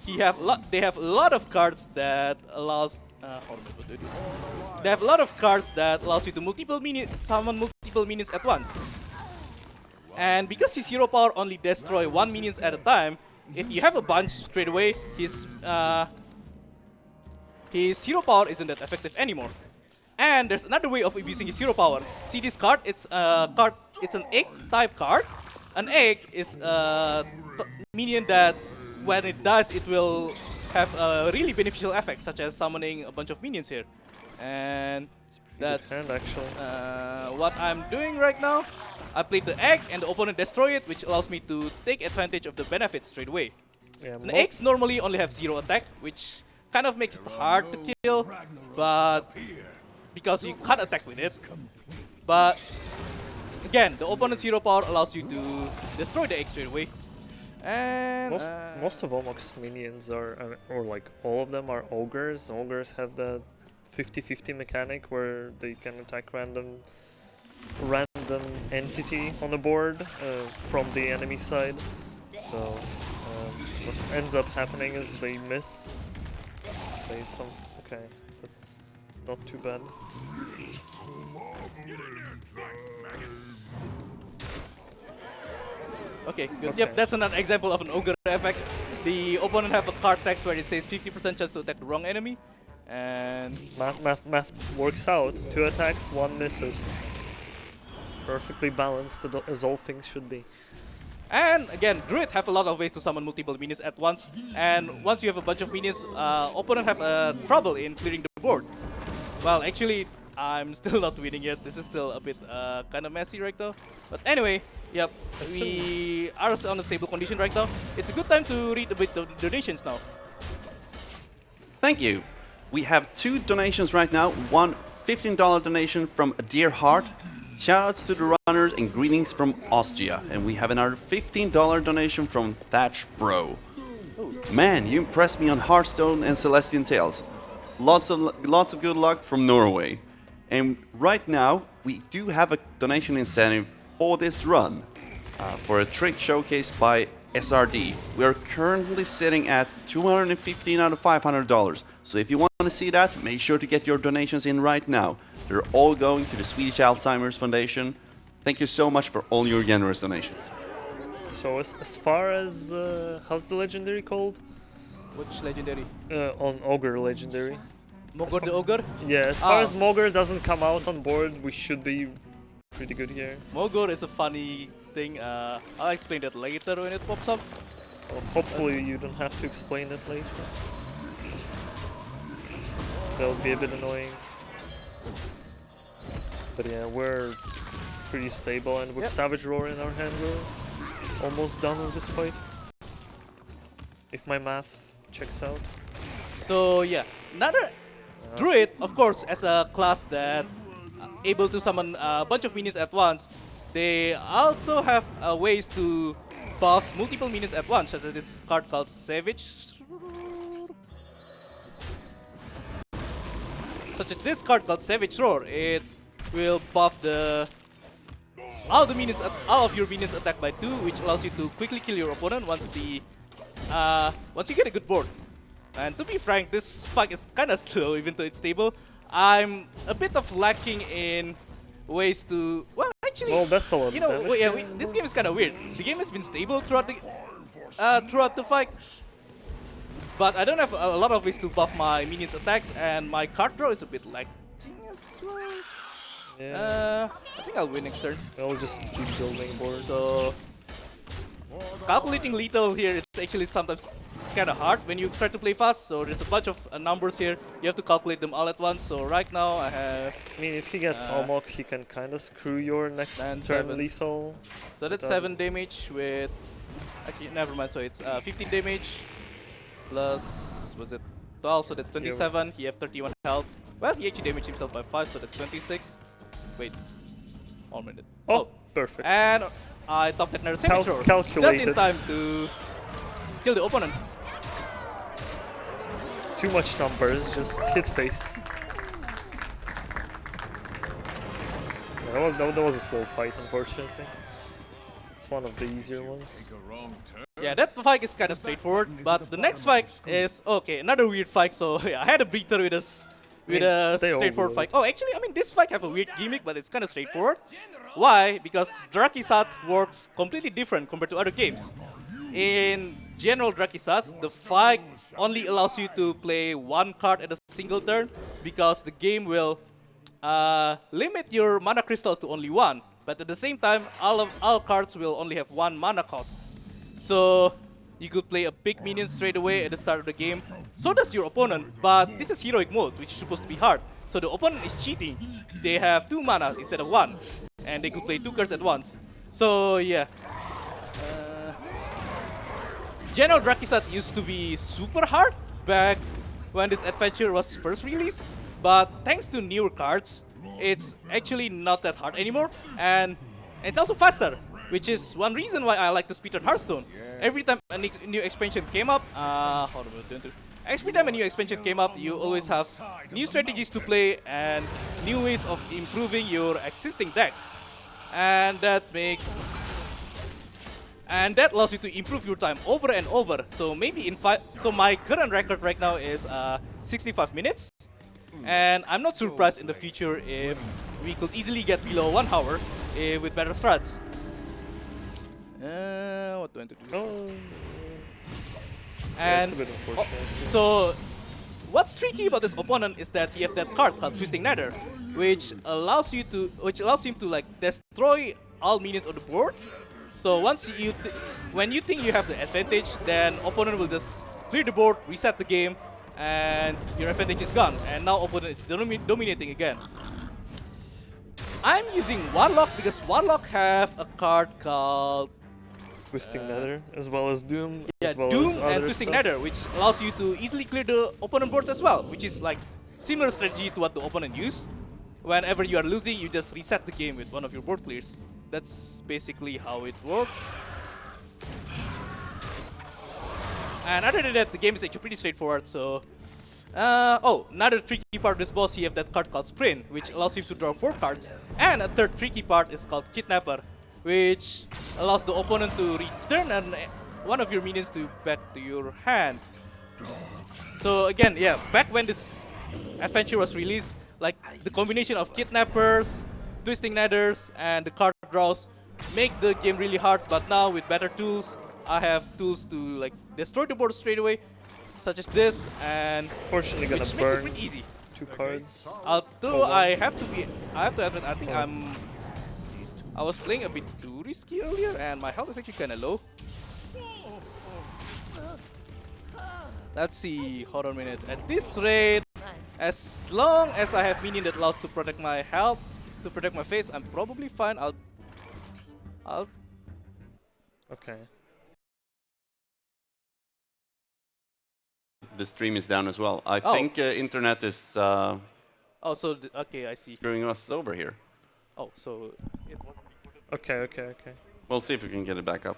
they have a lot of cards that allows they have a lot of cards that allows you to summon multiple minions at once. And because his hero power only destroy 1 minions at a time, if you have a bunch straight away, his hero power isn't that effective anymore. And there's another way of abusing his hero power. See this card? It's an egg type card. An egg is a minion that when it dies, it will have a really beneficial effect, such as summoning a bunch of minions here. And that's what I'm doing right now. I played the egg and the opponent destroy it, which allows me to take advantage of the benefits straight away. Yeah, the eggs normally only have 0 attack, which kind of makes it hard to kill, but because you can't attack with it. But again, the opponent's hero power allows you to destroy the egg straight away. And most of Omok's minions are, or like all of them are ogres. Ogres have the 50-50 mechanic where they can attack random entity on the board from the enemy side. So what ends up happening is they miss. Okay, that's not too bad. Okay, good. Okay. Yep, that's another example of an Ogre effect. The opponent have a card text where it says 50% chance to attack the wrong enemy. And Math works out. 2 attacks, 1 misses. Perfectly balanced as all things should be. And again, Druid have a lot of ways to summon multiple minions at once. And once you have a bunch of minions, opponent have trouble in clearing the board. Well, actually, I'm still not winning yet. This is still a bit kind of messy right now. But anyway, yep, we are on a stable condition right now. It's a good time to read a bit of donations now. Thank you. We have 2 donations right now. One $15 donation from Dear Heart. Shoutouts to the runners and greetings from Austria. And we have another $15 donation from Thatch Bro. Man, you impressed me on Hearthstone and Celestian Tales. Lots of good luck from Norway. And right now, we do have a donation incentive for this run. For a trick showcase by SRD. We are currently sitting at $215 out of $500. So if you want to see that, make sure to get your donations in right now. They're all going to the Swedish Alzheimer's Foundation. Thank you so much for all your generous donations. So as far as how's the legendary called? Which legendary? On Ogre legendary. Mogor the Ogre? Yeah, as far as Mogre doesn't come out on board, we should be pretty good here. Mogor is a funny thing. I'll explain that later when it pops up. Well, hopefully you don't have to explain it later. That would be a bit annoying. But yeah, we're pretty stable, and with Savage Roar in our hand, we're almost done with this fight. If my math checks out. So yeah, another Druid, of course, as a class that able to summon a bunch of minions at once, they also have ways to buff multiple minions at once, such as this card called Savage. Such as this card called Savage Roar. It will buff all of your minions attack by 2, which allows you to quickly kill your opponent once you get a good board. And to be frank, this fight is kind of slow, even though it's stable. I'm a bit of lacking in ways to, well, actually, Well, that's a lot of you know, damage. this game is kind of weird. The game has been stable throughout the fight, but I don't have a lot of ways to buff my minions' attacks, and my card draw is a bit lacking as well. Yeah. I think I'll win next turn. I'll just keep building board. So calculating lethal here is actually sometimes kind of hard when you try to play fast. So there's a bunch of numbers here. You have to calculate them all at once. So right now I have. I mean, if he gets Almok, he can kind of screw your next turn lethal. So that's 7 damage with. Okay, never mind. So it's 15 damage plus what's it? 12. So that's 27. He have 31 health. Well, he actually damaged himself by 5. So that's 26. Wait, 1 minute. Oh, perfect. And I topped that another Savage Roar just in time to kill the opponent. Too much numbers, just hit face. Yeah, that was a slow fight, unfortunately. It's one of the easier ones. Yeah, that fight is kind of straightforward, but the next fight is okay, another weird fight. So yeah, I had a breather with us. With a straightforward fight. Oh, actually, I mean, this fight have a weird gimmick, but it's kind of straightforward. Why? Because Drakisat works completely different compared to other games. In general Drakisat, the fight only allows you to play 1 card at a single turn, because the game will limit your mana crystals to only 1. But at the same time, all cards will only have 1 mana cost. So you could play a big minion straight away at the start of the game. So does your opponent, but this is heroic mode, which is supposed to be hard. So the opponent is cheating. They have 2 mana instead of 1, and they could play 2 cards at once. So yeah. General Drakisat used to be super hard back when this adventure was first released, but thanks to newer cards, it's actually not that hard anymore, and it's also faster, which is one reason why I like to speedrun Hearthstone. Every time a new expansion came up, every time a new expansion came up, you always have new strategies to play and new ways of improving your existing decks, and that makes and that allows you to improve your time over and over. So maybe in so my current record right now is 65 minutes, and I'm not surprised in the future if we could easily get below 1 hour with better strats. What do I want to do? Oh. And That's a bit unfortunate. so what's tricky about this opponent is that he have that card called Twisting Nether, which allows him to like destroy all minions on the board. So once when you think you have the advantage, then opponent will just clear the board, reset the game, and your advantage is gone. And now opponent is dominating again. I'm using Warlock because Warlock have a card called Twisting Nether, as well as Doom, yeah, as well Doom as and other Twisting stuff. Nether, which allows you to easily clear the opponent boards as well, which is like similar strategy to what the opponent use. Whenever you are losing, you just reset the game with one of your board clears. That's basically how it works. And other than that, the game is actually pretty straightforward. So, oh, another tricky part of this boss, you have that card called Sprint, which allows you to draw 4 cards. And a third tricky part is called Kidnapper, which allows the opponent to return one of your minions back to your hand. So again, yeah, back when this adventure was released, like the combination of Kidnappers, Twisting Nethers, and the card draws make the game really hard. But now with better tools, I have tools to like destroy the board straight away, such as this, and Fortunately, gonna which makes it burn pretty easy. 2 cards. Although I have to admit, I think I was playing a bit too risky earlier, and my health is actually kind of low. Let's see, hold on a minute. At this rate, as long as I have minion that allows to protect my health, to protect my face, I'm probably fine. I'll Okay. The stream is down as well. I Oh. think internet is oh, so okay, I see. screwing us over here. Oh, so it wasn't. Okay, okay, okay. We'll see if we can get it back up.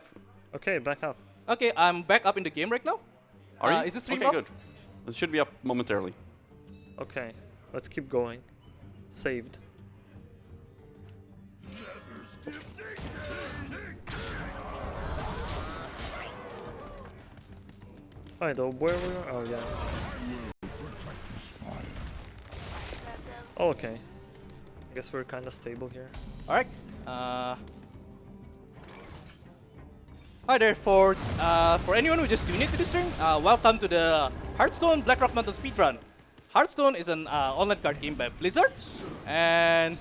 Okay, back up. Okay, I'm back up in the game right now. Are you? Is the stream okay, up? good. It should be up momentarily. Okay, let's keep going. Saved. Alright, though, where we are? Oh, yeah. Oh, okay. I guess we're kind of stable here. Alright. Hi there, for anyone who just tuned into the stream, welcome to the Hearthstone Blackrock Mountain Speedrun. Hearthstone is an online card game by Blizzard, and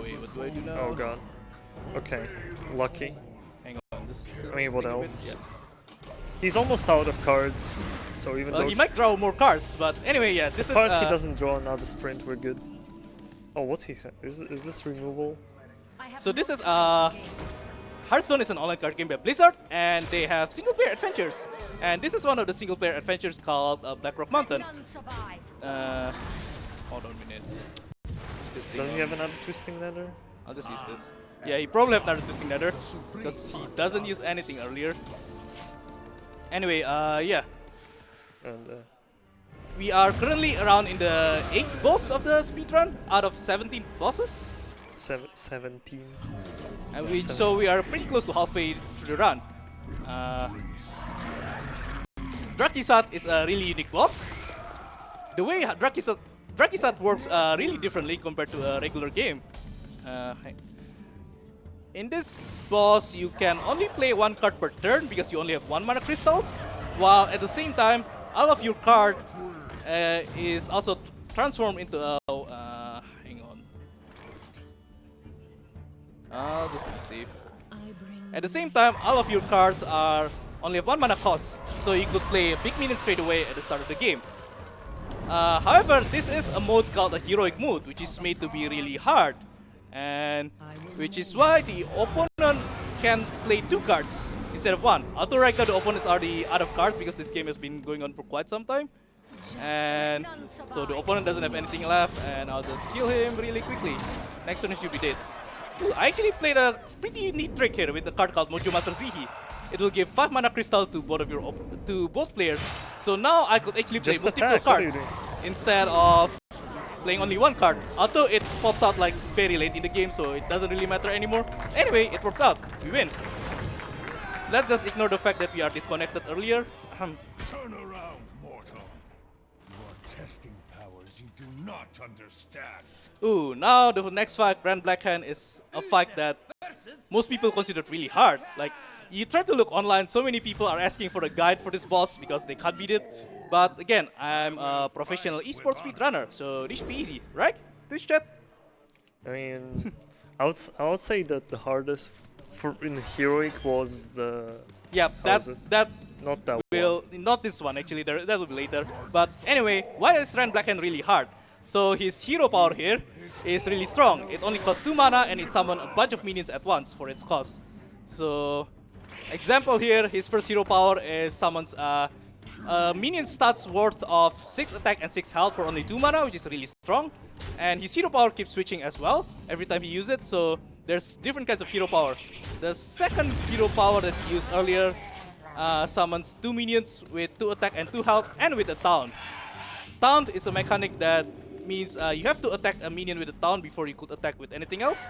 wait, what do I do now? Oh god. Okay, lucky. Hang on, this. I mean, what thing a bit- else? yeah. He's almost out of cards, so even though He might draw more cards, but anyway, yeah, this is. cards he doesn't draw another sprint, we're good. Oh, what's he saying? Is this removal? So this is Hearthstone is an online card game by Blizzard, and they have single-player adventures. And this is one of the single-player adventures called Blackrock Mountain. Hold on a minute. Does he have another twisting nether? I'll just use this. Yeah, he probably have another Twisting Nether, because he doesn't use anything earlier. Anyway, yeah. And We are currently around in the 8th boss of the speedrun out of 17 bosses. 17. And so we are pretty close to halfway through the run. Drakisat is a really unique boss. The way Drakisat works really differently compared to a regular game. In this boss, you can only play 1 card per turn because you only have 1 mana crystals, while at the same time, all of your card is also transformed into a. Hang on. I'll just be safe. At the same time, all of your cards are only have 1 mana cost, so you could play a big minion straight away at the start of the game. However, this is a mode called a heroic mode, which is made to be really hard, and which is why the opponent can play 2 cards instead of 1. Although right now the opponent is already out of cards because this game has been going on for quite some time, and so the opponent doesn't have anything left, and I'll just kill him really quickly. Next turn he should be dead. Ooh, I actually played a pretty neat trick here with the card called Mojo Master Zihi. It will give 5 mana crystal to both players. So now I could actually play Just multiple attack, what are you cards doing? instead of playing only 1 card. Although it pops out like very late in the game, so it doesn't really matter anymore. Anyway, it works out. We win. let's just ignore the fact that we are disconnected earlier. Turn around, mortal. You are testing powers you do not understand. Ooh, now the next fight, Grand Blackhand, is a fight that most people consider really hard. Like, you try to look online, so many people are asking for a guide for this boss because they can't beat it. But again, I'm a professional esports speedrunner, so this should be easy, right? Twitch chat? I mean, I would say that the hardest for in heroic was the Yeah, how was it? that Not that will one. not this one actually. That will be later. But anyway, why is Grand Blackhand really hard? So his hero power here is really strong. It only costs 2 mana and it summons a bunch of minions at once for its cost. So, example here, his first hero power is summons a minion stats worth of 6 attack and 6 health for only 2 mana, which is really strong. And his hero power keeps switching as well every time he uses it, so there's different kinds of hero power. The second hero power that he used earlier summons 2 minions with 2 attack and 2 health and with a taunt. Taunt is a mechanic that means you have to attack a minion with a taunt before you could attack with anything else.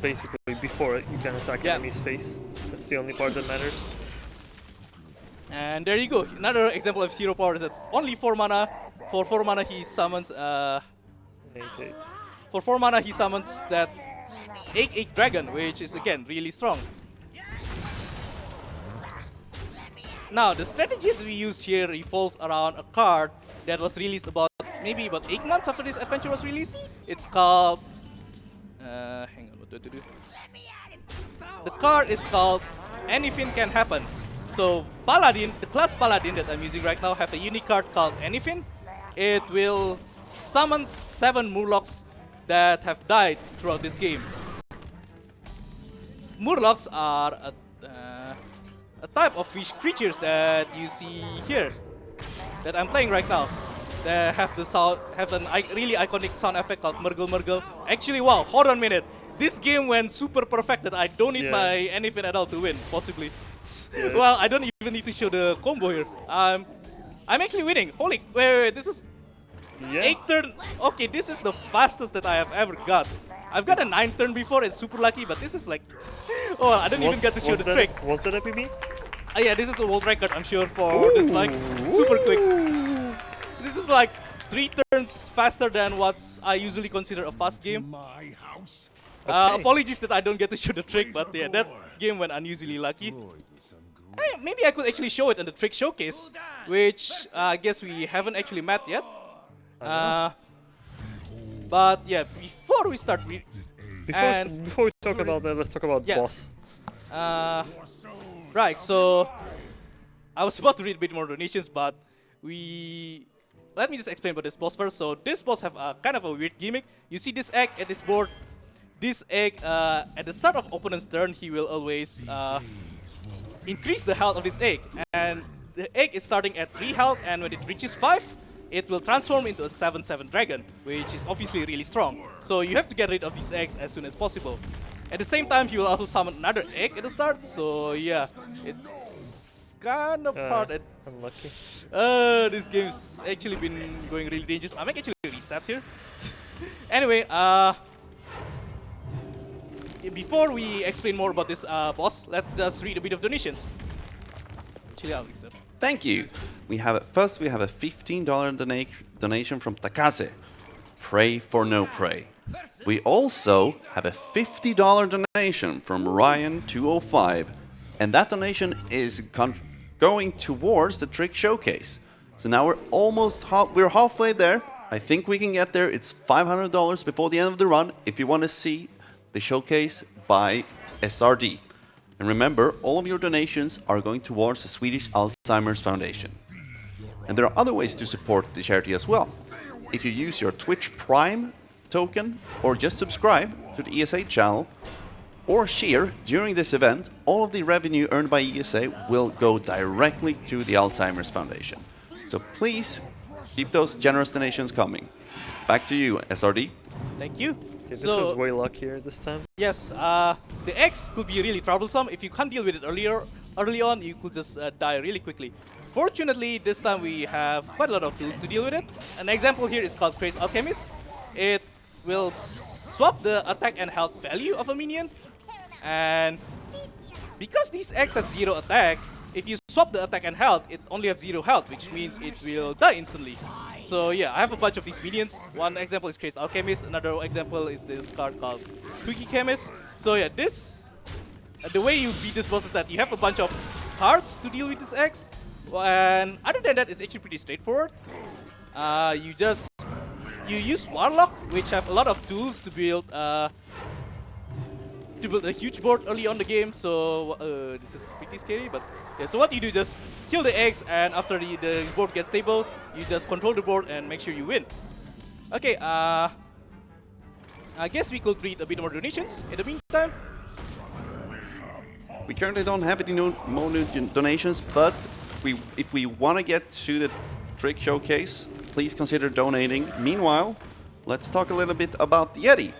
Basically, before you can attack Yeah. enemy's face. That's the only part that matters. And there you go. Another example of hero power is that only 4 mana. For 4 mana he summons for 4 mana he summons that Egg Dragon, which is again really strong. Now the strategy that we use here revolves around a card that was released maybe about 8 months after this adventure was released. It's called hang on, what do I do? The card is called Anything Can Happen. So Paladin, the class Paladin that I'm using right now, have a unique card called Anything. It will summon 7 Murlocs that have died throughout this game. Murlocs are a type of fish creatures that you see here, that I'm playing right now. They have really iconic sound effect called Murgle Murgle. Actually, wow, hold on a minute. This game went super perfect that I don't need my anything at all to win, possibly. Well, I don't even need to show the combo here. I'm actually winning. Holy, wait, this is 8 turn. Okay, this is the fastest that I have ever got. I've got a 9 turn before, it's super lucky, but this is like, oh, I don't even get to show the trick. Was that a PB? Yeah, this is a world record, I'm sure, for this bike. Super quick. This is like 3 turns faster than what I usually consider a fast game. My house. Apologies that I don't get to show the trick, but yeah, that game went unusually lucky. Maybe I could actually show it in the trick showcase, which I guess we haven't actually met yet. But yeah, before we start, Before we talk about that, let's talk about boss. Right, so I was about to read a bit more donations, but let me just explain about this boss first. So this boss have a kind of a weird gimmick. You see this egg at this board. This egg, at the start of opponent's turn, he will always increase the health of this egg. And the egg is starting at 3 health, and when it reaches 5, it will transform into a 7/7 dragon, which is obviously really strong. So you have to get rid of these eggs as soon as possible. At the same time, he will also summon another egg at the start. So yeah, it's kind of hard. Unlucky. This game's actually been going really dangerous. I'm actually reset here. Anyway, before we explain more about this boss, let's just read a bit of donations. Actually, I'll reset. Thank you. We have first we have a $15 donation from Takase. Pray for no prey. We also have a $50 donation from Ryan205, and that donation is going towards the trick showcase. So now we're halfway there. I think we can get there. It's $500 before the end of the run if you want to see the showcase by SRD. And remember, all of your donations are going towards the Swedish Alzheimer's Foundation. And there are other ways to support the charity as well. If you use your Twitch Prime token or just subscribe to the ESA channel or share during this event, all of the revenue earned by ESA will go directly to the Alzheimer's Foundation. So please keep those generous donations coming. Back to you, SRD. Thank you. This is way luckier this time. Yes, the X could be really troublesome. If you can't deal with it early on, you could just die really quickly. Fortunately, this time we have quite a lot of tools to deal with it. An example here is called Craze Alchemist. It will swap the attack and health value of a minion, and because these eggs have 0 attack, if you swap the attack and health, it only has 0 health, which means it will die instantly. So yeah, I have a bunch of these minions. One example is Crazed Alchemist, another example is this card called Quickie Chemist. So yeah, the way you beat this boss is that you have a bunch of cards to deal with this X, and other than that, it's actually pretty straightforward. You use Warlock, which have a lot of tools to build a huge board early on the game. So this is pretty scary, but yeah. So what you do, just kill the eggs, and after the board gets stable, you just control the board and make sure you win. Okay, I guess we could read a bit more donations in the meantime. We currently don't have any more new donations, but if we want to get to the trick showcase, please consider donating. Meanwhile, let's talk a little bit about the Yeti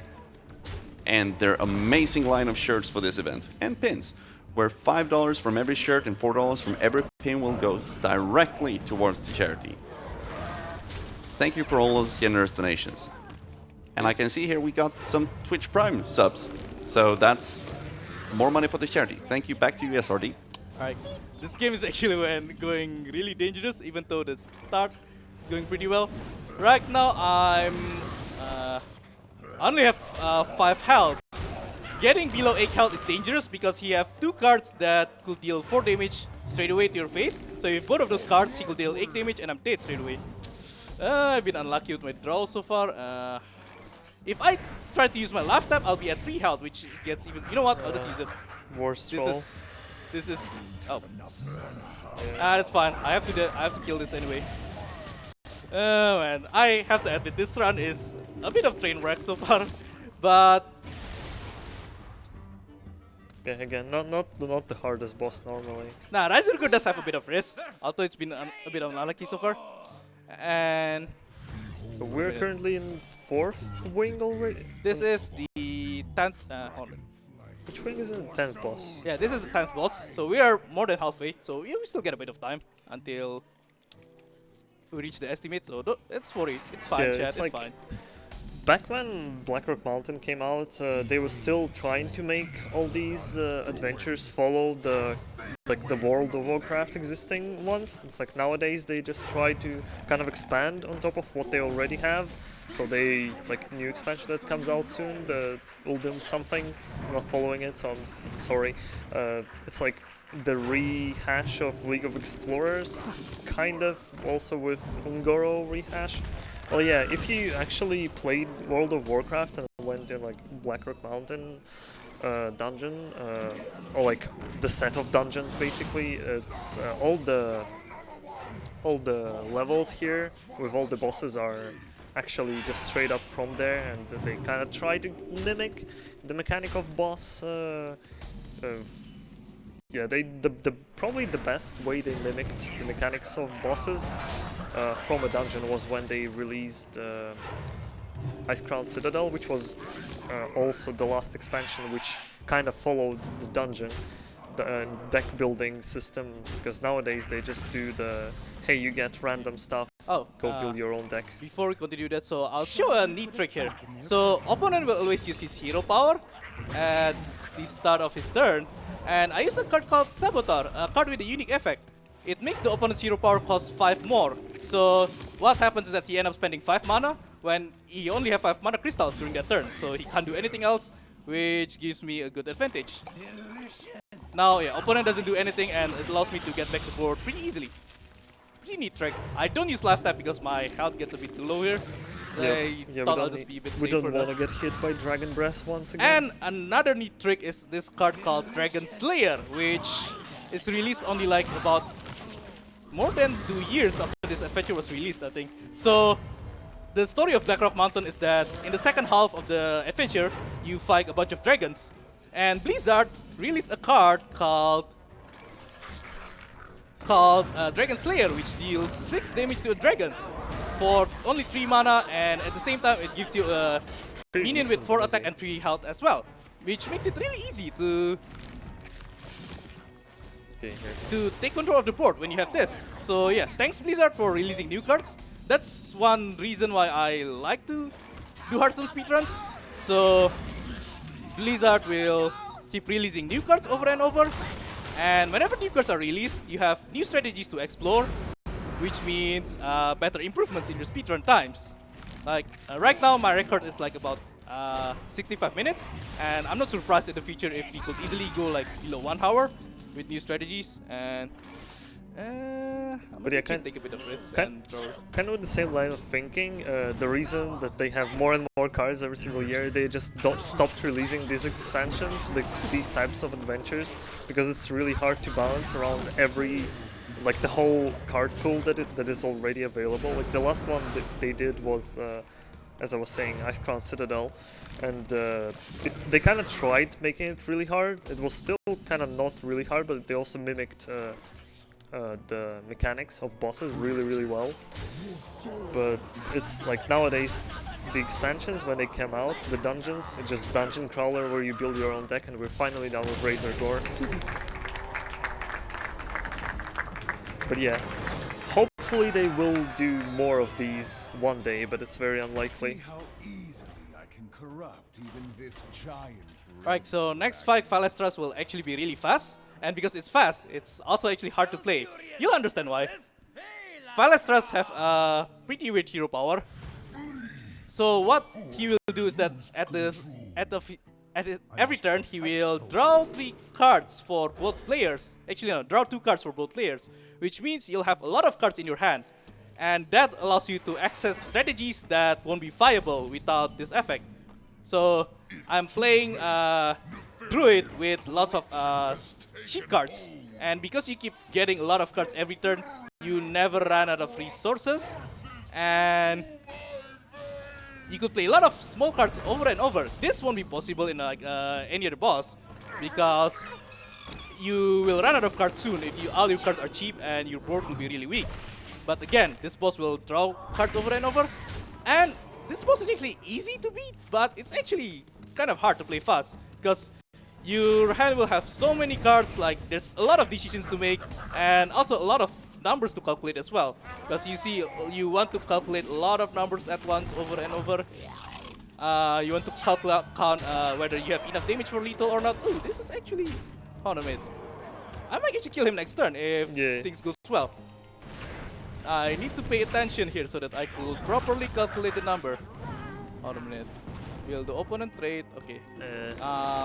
and their amazing line of shirts for this event and pins, where $5 from every shirt and $4 from every pin will go directly towards the charity. Thank you for all those generous donations. And I can see here we got some Twitch Prime subs, so that's more money for the charity. Thank you. Back to you, SRD. Alright, this game is actually going really dangerous, even though the start is going pretty well. Right now, I only have 5 health. Getting below 8 health is dangerous because he have 2 cards that could deal 4 damage straight away to your face. So if both of those cards, he could deal 8 damage and I'm dead straight away. I've been unlucky with my draw so far. If I try to use my left tap, I'll be at 3 health, which gets even. You know what? I'll just use it. Worst roll. This is. Oh. That's fine. I have to kill this anyway. Oh man, I have to admit this run is a bit of train wreck so far, but yeah, again, not the hardest boss normally. nah, Ryzergur does have a bit of risk, although it's been a bit unlucky so far. And We're currently in 4th wing already. this is the 10th. Hold on. Which wing is it? 10th boss. Yeah, this is the 10th boss, so we are more than halfway. So yeah, we still get a bit of time until we reach the estimate. So it's worried. It's fine, Yeah, chat. it's It's like- fine. Back when Blackrock Mountain came out, they were still trying to make all these adventures follow the World of Warcraft existing ones. It's like nowadays they just try to kind of expand on top of what they already have. So they, like, new expansion that comes out soon, the Uldum something, I'm not following it, so I'm sorry. It's like the rehash of League of Explorers, kind of, also with Ungoro rehash. Well, yeah, if you actually played World of Warcraft and went in, like, Blackrock Mountain dungeon, or like the set of dungeons, basically, it's all the levels here with all the bosses are actually just straight up from there, and they kind of try to mimic the mechanic of boss. Yeah, probably the best way they mimicked the mechanics of bosses from a dungeon was when they released Ice Crown Citadel, which was also the last expansion, which kind of followed the dungeon, the deck building system. Because nowadays they just do the hey, you get random stuff. Oh, Go build your own deck. Before we continue that, so I'll show a neat trick here. So opponent will always use his hero power at the start of his turn, and I use a card called Saboteur, a card with a unique effect. It makes the opponent's hero power cost 5 more. So what happens is that he ends up spending 5 mana when he only has 5 mana crystals during that turn, so he can't do anything else, which gives me a good advantage. Now, yeah, opponent doesn't do anything, and it allows me to get back the board pretty easily. Pretty neat trick. I don't use left tap because my health gets a bit too low here. I thought I'll just be a bit we safer. don't want to get hit by Dragon Breath once again. And another neat trick is this card called Dragon Slayer, which is released only like about more than 2 years after this adventure was released, I think. So the story of Blackrock Mountain is that in the second half of the adventure, you fight a bunch of dragons. And Blizzard released a card called Dragon Slayer, which deals 6 damage to a dragon for only 3 mana, and at the same time it gives you a minion with 4 attack and 3 health as well, which makes it really easy to take control of the board when you have this. So yeah, thanks Blizzard for releasing new cards. That's one reason why I like to do Hearthstone speedruns. So Blizzard will keep releasing new cards over and over. And whenever new cards are released, you have new strategies to explore, which means better improvements in your speedrun times. Like right now, my record is like about 65 minutes, and I'm not surprised in the future if we could easily go like below 1 hour with new strategies. And I'm But yeah, gonna take a bit of risk kind- and throw. Kind of with the same line of thinking, the reason that they have more and more cards every single year, they just stopped releasing these expansions, like these types of adventures, because it's really hard to balance around like the whole card pool that is already available. Like the last one that they did was, as I was saying, Ice Crown Citadel, and they kind of tried making it really hard. It was still kind of not really hard, but they also mimicked the mechanics of bosses really well. But it's like nowadays the expansions, when they came out, the dungeons, it's just dungeon crawler where you build your own deck, and we're finally done with Razor Door. But yeah, hopefully they will do more of these one day, but it's very unlikely. See how easily I can corrupt even this giant. Right, so next fight, Phalestras will actually be really fast, and because it's fast, it's also actually hard to play. You'll understand why. Phalestras have a pretty weird hero power. So what he will do is that every turn he will draw 3 cards for both players. Actually, no, draw 2 cards for both players, which means you'll have a lot of cards in your hand, and that allows you to access strategies that won't be viable without this effect. So I'm playing Druid with lots of cheap cards, and because you keep getting a lot of cards every turn, you never run out of resources, and you could play a lot of small cards over and over. This won't be possible in like any other boss, because you will run out of cards soon if all your cards are cheap and your board will be really weak. But again, this boss will draw cards over and over, and this boss is actually easy to beat, but it's actually kind of hard to play fast, because your hand will have so many cards, like there's a lot of decisions to make, and also a lot of numbers to calculate as well, because you see, you want to calculate a lot of numbers at once over and over. You want to count whether you have enough damage for lethal or not. Oh, this is actually... Hold on a minute. I might actually kill him next turn if things goes well. I need to pay attention here so that I could properly calculate the number. Hold on a minute. Will the opponent trade? Okay.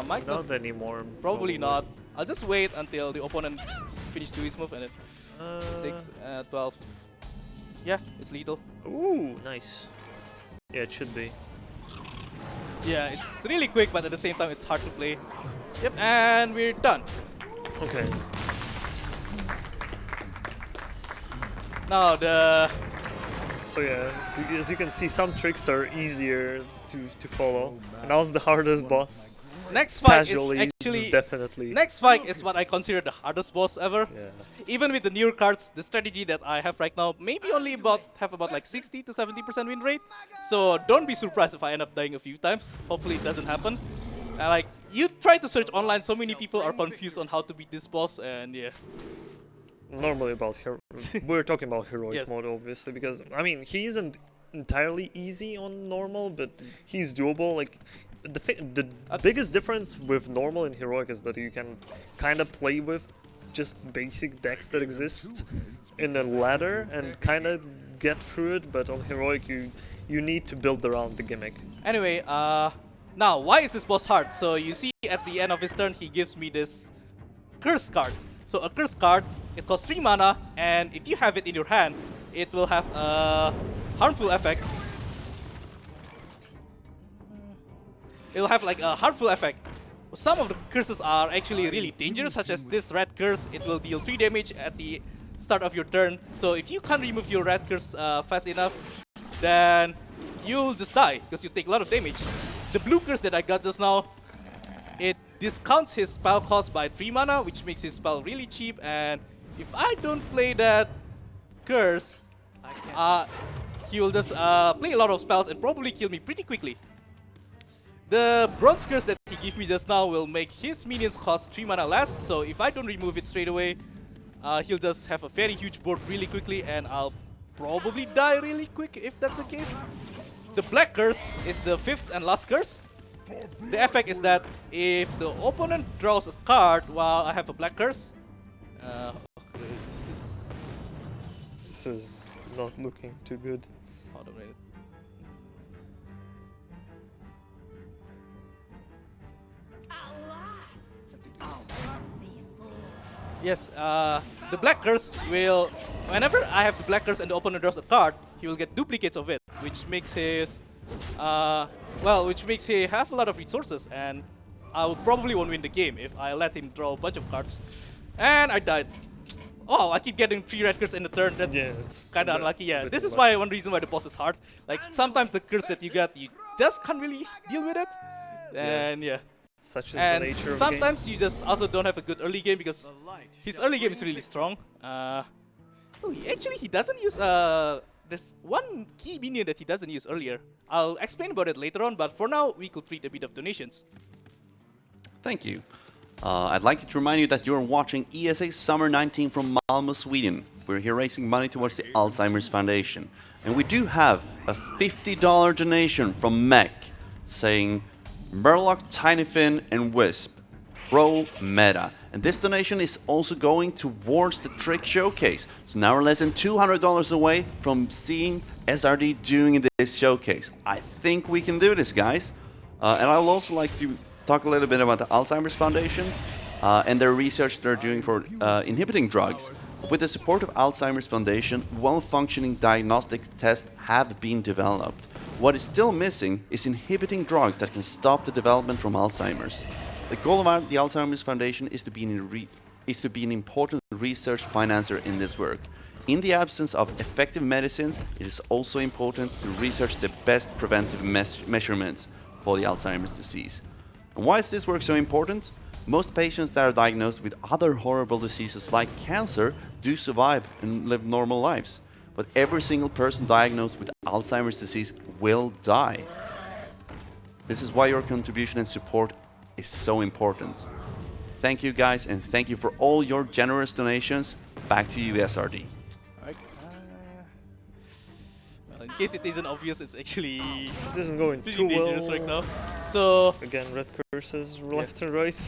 Might Not anymore. Probably not. I'll just wait until the opponent finishes doing his move, and then 6, 12. Yeah, it's lethal. Ooh, nice. Yeah, it should be. Yeah, it's really quick, but at the same time, it's hard to play. Yep, and we're done. Okay. Now So yeah, as you can see, some tricks are easier to follow, and that was the hardest boss. next fight Casually, is actually definitely. next fight is what I consider the hardest boss ever. Yeah. Even with the newer cards, the strategy that I have right now maybe only have about like 60 to 70% win rate. So don't be surprised if I end up dying a few times. Hopefully it doesn't happen. Like, you try to search online, so many people are confused on how to beat this boss, and yeah. Normally about we're talking about heroic Yes. mode, obviously, because I mean he isn't entirely easy on normal, but he's doable. Like the biggest difference with normal and heroic is that you can kind of play with just basic decks that exist in a ladder and kind of get through it. But on heroic, you need to build around the gimmick. Anyway, now why is this boss hard? So you see at the end of his turn, he gives me this curse card. So a curse card, it costs 3 mana, and if you have it in your hand, it will have a harmful effect. It will have like a harmful effect. Some of the curses are actually really dangerous, such as this red curse. It will deal 3 damage at the start of your turn. So if you can't remove your red curse fast enough, then you'll just die, because you take a lot of damage. The blue curse that I got just now, it discounts his spell cost by 3 mana, which makes his spell really cheap, and if I don't play that curse, he will just play a lot of spells and probably kill me pretty quickly. The bronze curse that he gave me just now will make his minions cost 3 mana less, so if I don't remove it straight away, he'll just have a very huge board really quickly, and I'll probably die really quick if that's the case. The black curse is the 5th and last curse. the effect is that if the opponent draws a card while I have a black curse, okay, This is not looking too good. hold on a minute. Yes, the black curse will, whenever I have the black curse and the opponent draws a card, he will get duplicates of it, which makes his, which makes he have a lot of resources, and I will probably won't win the game if I let him draw a bunch of cards. And I died. Oh, I keep getting 3 red curses in the turn. That's Yes, kind of unlucky. Yeah, this is why one reason why the boss is hard. Like sometimes the curse that you get, you just can't really deal with it. And yeah. Such is And the nature of the game. sometimes you just also don't have a good early game because his early game is really strong. He doesn't use there's one key minion that he doesn't use earlier. I'll explain about it later on, but for now we could read a bit of donations. Thank you. I'd like to remind you that you're watching ESA Summer 19 from Malmö, Sweden. We're here raising money towards the Alzheimer's Foundation. And we do have a $50 donation from Mech saying, Murloc, Tinyfin, and Wisp, Pro Meta. And this donation is also going towards the Trick Showcase. So now we're less than $200 away from seeing SRD doing this showcase. I think we can do this, guys. And I'll also like to talk a little bit about the Alzheimer's Foundation and their research they're doing for inhibiting drugs. With the support of Alzheimer's Foundation, well-functioning diagnostic tests have been developed. What is still missing is inhibiting drugs that can stop the development from Alzheimer's. The goal of the Alzheimer's Foundation is to be an important research financer in this work. In the absence of effective medicines, it is also important to research the best preventive measurements for the Alzheimer's disease. And why is this work so important? Most patients that are diagnosed with other horrible diseases like cancer do survive and live normal lives. But every single person diagnosed with Alzheimer's disease will die. This is why your contribution and support is so important. Thank you guys, and thank you for all your generous donations. Back to you, SRD. Alright. In case it isn't obvious, it's actually It isn't going pretty too dangerous well. right now. So Again, red curses left and right.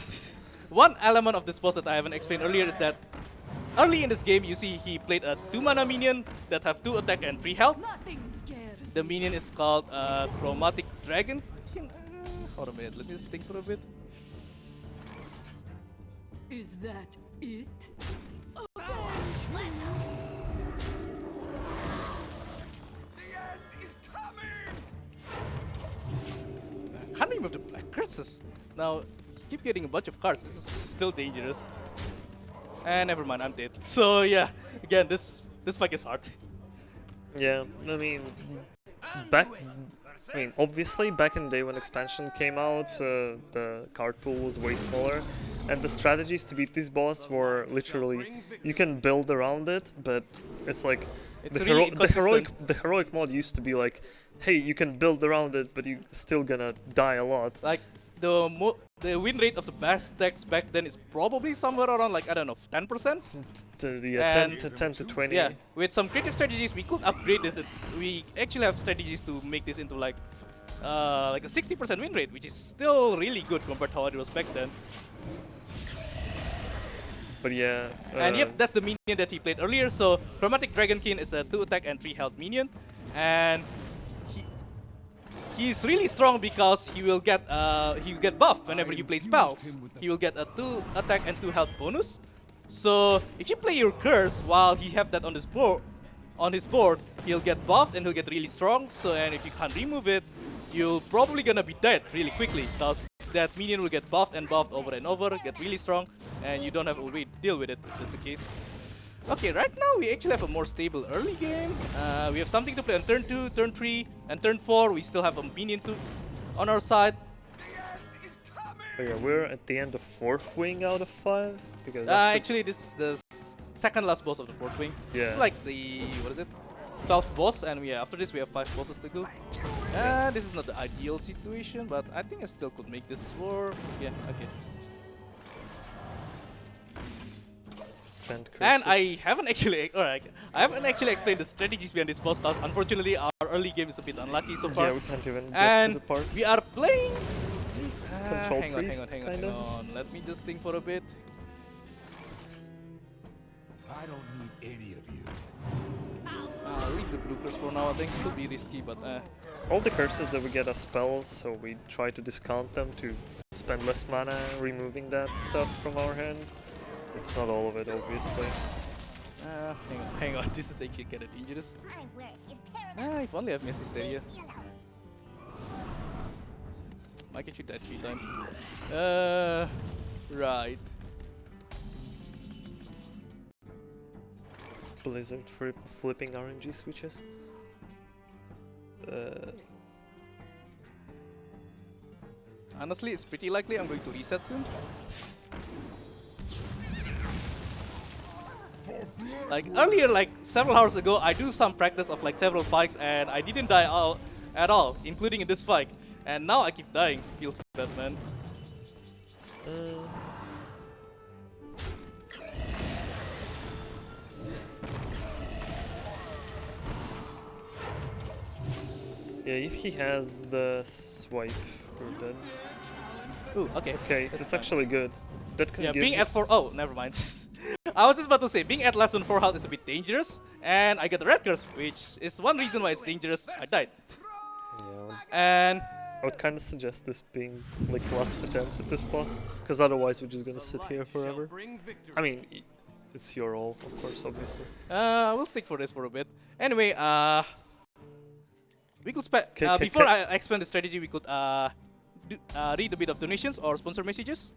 one element of this boss that I haven't explained earlier is that early in this game, you see he played a 2-mana minion that have 2 attack and 3 health. Nothing scares The minion is called Chromatic Dragon. Hold on a minute, let me just think for a bit. Is that it? Can't remove the black curses. Now, keep getting a bunch of cards. This is still dangerous. And never mind, I'm dead. So yeah, again, this fight is hard. Yeah, I mean, obviously back in the day when expansion came out, the card pool was way smaller, and the strategies to beat this boss were literally, you can build around it, but it's like, It's the, really the heroic mod used to be like, hey, you can build around it, but you're still gonna die a lot. Like the win rate of the best decks back then is probably somewhere around like, I don't know, 10%. Yeah, And 10 to 20. Yeah, with some creative strategies, we could upgrade this. We actually have strategies to make this into like a 60% win rate, which is still really good compared to how it was back then. But yeah. And yep, that's the minion that he played earlier. So Chromatic Dragonkin is a 2 attack and 3 health minion, and he's really strong because he will get buffed whenever you play spells. He will get a 2 attack and 2 health bonus. So if you play your curse while he have that on his board, he'll get buffed and he'll get really strong. So and if you can't remove it, you're probably gonna be dead really quickly because that minion will get buffed and buffed over and over, get really strong, and you don't have to deal with it if that's the case. Okay, right now we actually have a more stable early game. We have something to play on turn 2, turn 3, and turn 4. We still have a minion on our side. But yeah, we're at the end of 4th wing out of 5. Because Actually, this is the second last boss of the 4th wing. This is Yeah. like the, what is it? 12th boss, and after this we have 5 bosses to go. This is not the ideal situation, but I think I still could make this work. Yeah, okay. And I haven't actually, I haven't actually explained the strategies behind this boss because unfortunately our early game is a bit unlucky so far. Yeah, we can't even get And to the part. we are playing control hang on, priest, hang kinda. on. Let me just think for a bit. I don't need any of you. I'll leave the blue curse for now. I think it could be risky, but All the curses that we get are spells, so we try to discount them to spend less mana removing that stuff from our hand. It's not all of it, obviously. hang on. This is actually kinda dangerous. If only I have Miss Hysteria. Might get you dead 3 times. Right. Blizzard flipping RNG switches. Honestly, it's pretty likely I'm going to reset soon. Like earlier, like several hours ago, I do some practice of like several fights and I didn't die at all, including in this fight. And now I keep dying. Feels bad, man. Yeah, if he has the swipe, we're dead. Ooh, okay. Okay, That's it's fine. actually good. That can Yeah, give being me- at 4. Oh, never mind. I was just about to say, being at less than 4 health is a bit dangerous, and I get the red curse, which is one reason why it's dangerous. I died. Yeah, And I would kind of suggest this being like last attempt at this boss, because otherwise we're just gonna sit here forever. Bring victory. I mean, it's your all, of course, obviously. we'll stick for this for a bit. Anyway, we could Okay, before I explain the strategy, we could read a bit of donations or sponsor messages.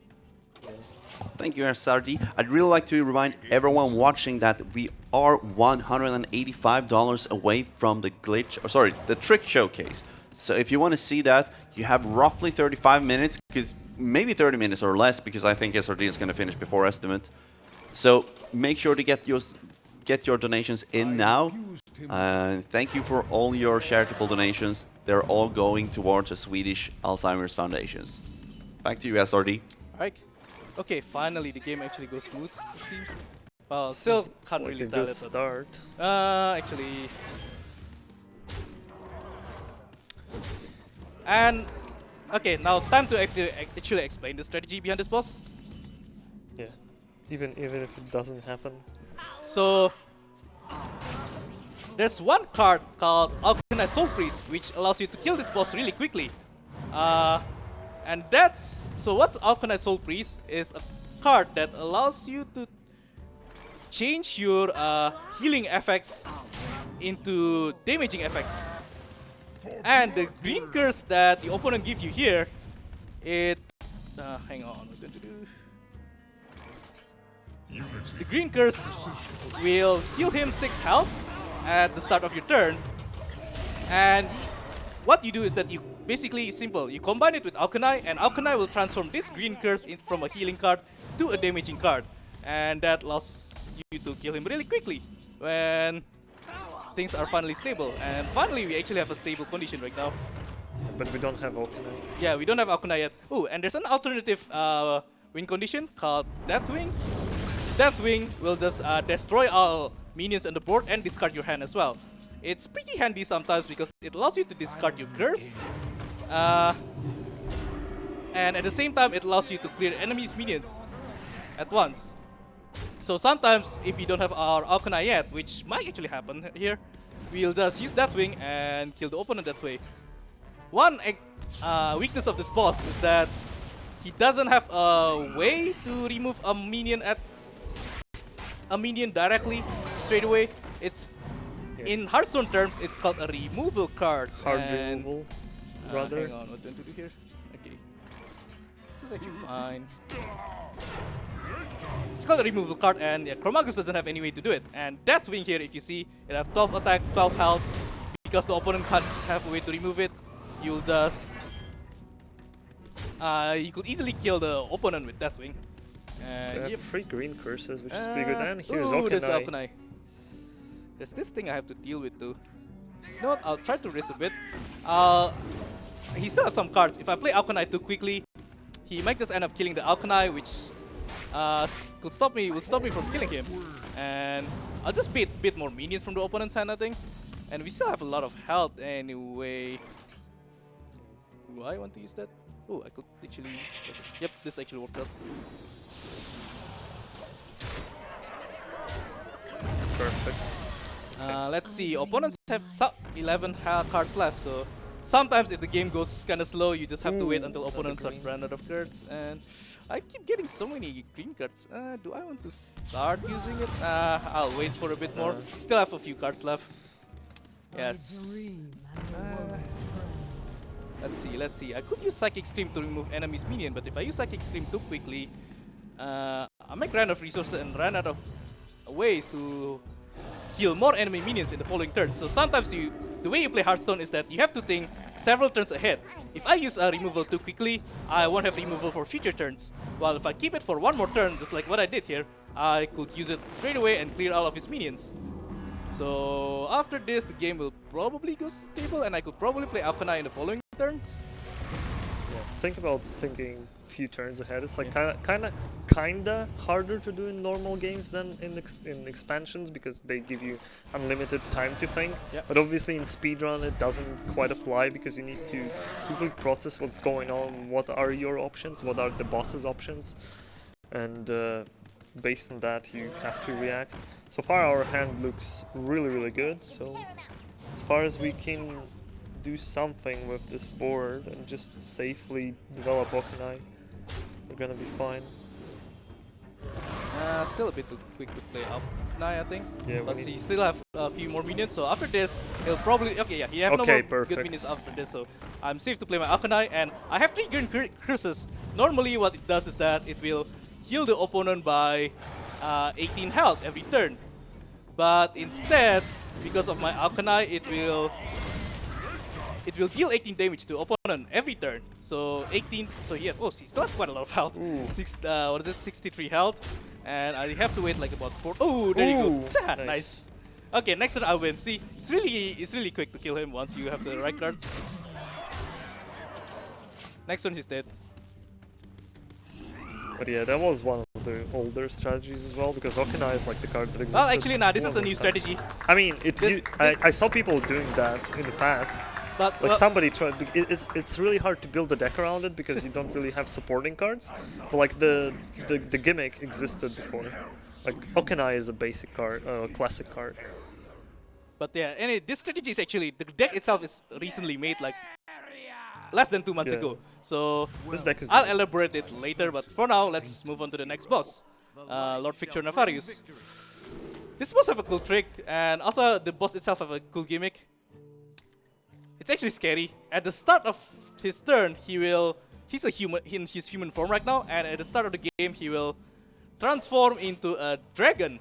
Thank you, SRD. I'd really like to remind everyone watching that we are $185 away from the glitch, or sorry, the trick showcase. So if you want to see that, you have roughly 35 minutes, because maybe 30 minutes or less, because I think SRD is going to finish before estimate. So make sure to get your donations in now. Thank you for all your charitable donations. They're all going towards a Swedish Alzheimer's Foundations. Back to you, SRD. Alright. Okay, finally the game actually goes smooth, it seems. Well, still It's can't like really a tell good it. But, start. actually. And okay, now time to actually explain the strategy behind this boss. Yeah, even if it doesn't happen. So there's one card called Organized Soul Priest, which allows you to kill this boss really quickly. And that's so what's Organized Soul Priest is a card that allows you to change your healing effects into damaging effects. And the green curse that the opponent gives you here, it hang on, what to do? The green curse will heal him 6 health at the start of your turn, and what you do is that you basically simple. You combine it with Auchenai, and Auchenai will transform this green curse from a healing card to a damaging card, and that allows you to kill him really quickly when things are finally stable. And finally, we actually have a stable condition right now. But we don't have Alchemy. Yeah, we don't have Auchenai yet. Oh, and there's an alternative win condition called Deathwing. Deathwing will just destroy all minions on the board and discard your hand as well. It's pretty handy sometimes because it allows you to discard your curse. And at the same time, it allows you to clear enemies' minions at once. So sometimes, if we don't have our Auchenai yet, which might actually happen here, we'll just use Deathwing and kill the opponent that way. One weakness of this boss is that he doesn't have a way to remove a minion directly straight away. It's in Hearthstone terms, it's called a removal card. Hard and, removal, rather. hang on, what do I do here? Okay, this is actually fine. It's called a removal card, and yeah, Chromagus doesn't have any way to do it. And Deathwing here, if you see, it has 12 attack, 12 health. Because the opponent can't have a way to remove it, you'll just you could easily kill the opponent with Deathwing. We have Yep. 3 green curses, which is pretty good. And here's ooh, there's Auchenai. Auchenai. There's this thing I have to deal with too. You know what? I'll try to risk a bit. He still has some cards. If I play Auchenai too quickly, he might just end up killing the Auchenai, which would stop me from killing him. And I'll just beat a bit more minions from the opponent's hand, I think. And we still have a lot of health anyway. Do I want to use that? Oh, I could actually... Yep, this actually worked out. Perfect. Let's see, opponents have 11 cards left, so sometimes if the game goes kind of slow, you just have to wait until opponents are run out of cards. And I keep getting so many green cards. Do I want to start using it? I'll wait for a bit more. Still have a few cards left. Yes. Let's see. I could use Psychic Scream to remove enemy's minion, but if I use Psychic Scream too quickly, I might run out of resources and run out of ways to kill more enemy minions in the following turn. So sometimes the way you play Hearthstone is that you have to think several turns ahead. If I use a removal too quickly, I won't have removal for future turns. While if I keep it for one more turn, just like what I did here, I could use it straight away and clear all of his minions. So after this, the game will probably go stable, and I could probably play Alkana in the following turns. Yeah, think about thinking few turns ahead. It's like kinda harder to do in normal games than in expansions because they give you unlimited time to think. Yeah. But obviously in speedrun it doesn't quite apply because you need to quickly process what's going on, what are your options, what are the boss's options, and based on that you have to react. So far our hand looks really good, so as far as we can do something with this board and just safely develop Okanai, we're gonna be fine. Still a bit too quick to play up Nai, I think. Yeah, Plus he still have a few more minions, so after this, he'll probably... Okay, yeah, he have no more good minions after this, so I'm safe to play my Alkanai, and I have 3 green curses. Normally what it does is that it will heal the opponent by 18 health every turn. But instead, because of my Alkanai, it will deal 18 damage to opponent every turn. So 18. So he still has quite a lot of health. What is it? 63 health, and I have to wait like about 4. Oh, there you go. Nice. Okay, next turn I win. See, it's really quick to kill him once you have the right cards. Next turn he's dead. But yeah, that was one of the older strategies as well, because Okanai is like the card that exists. Well, actually, nah, this is a new strategy. I mean, I saw people doing that in the past. But like somebody tried. It's really hard to build a deck around it because you don't really have supporting cards. But like the gimmick existed before. Like Okanai is a basic card, classic card. But yeah, anyway, this strategy is actually the deck itself is recently made, like less than 2 months ago. So this deck is I'll elaborate it later. But for now, let's move on to the next boss, Lord Victor Nefarius. This boss have a cool trick, and also the boss itself have a cool gimmick. It's actually scary. At the start of his turn, he's a human in his human form right now, and at the start of the game, he will transform into a dragon.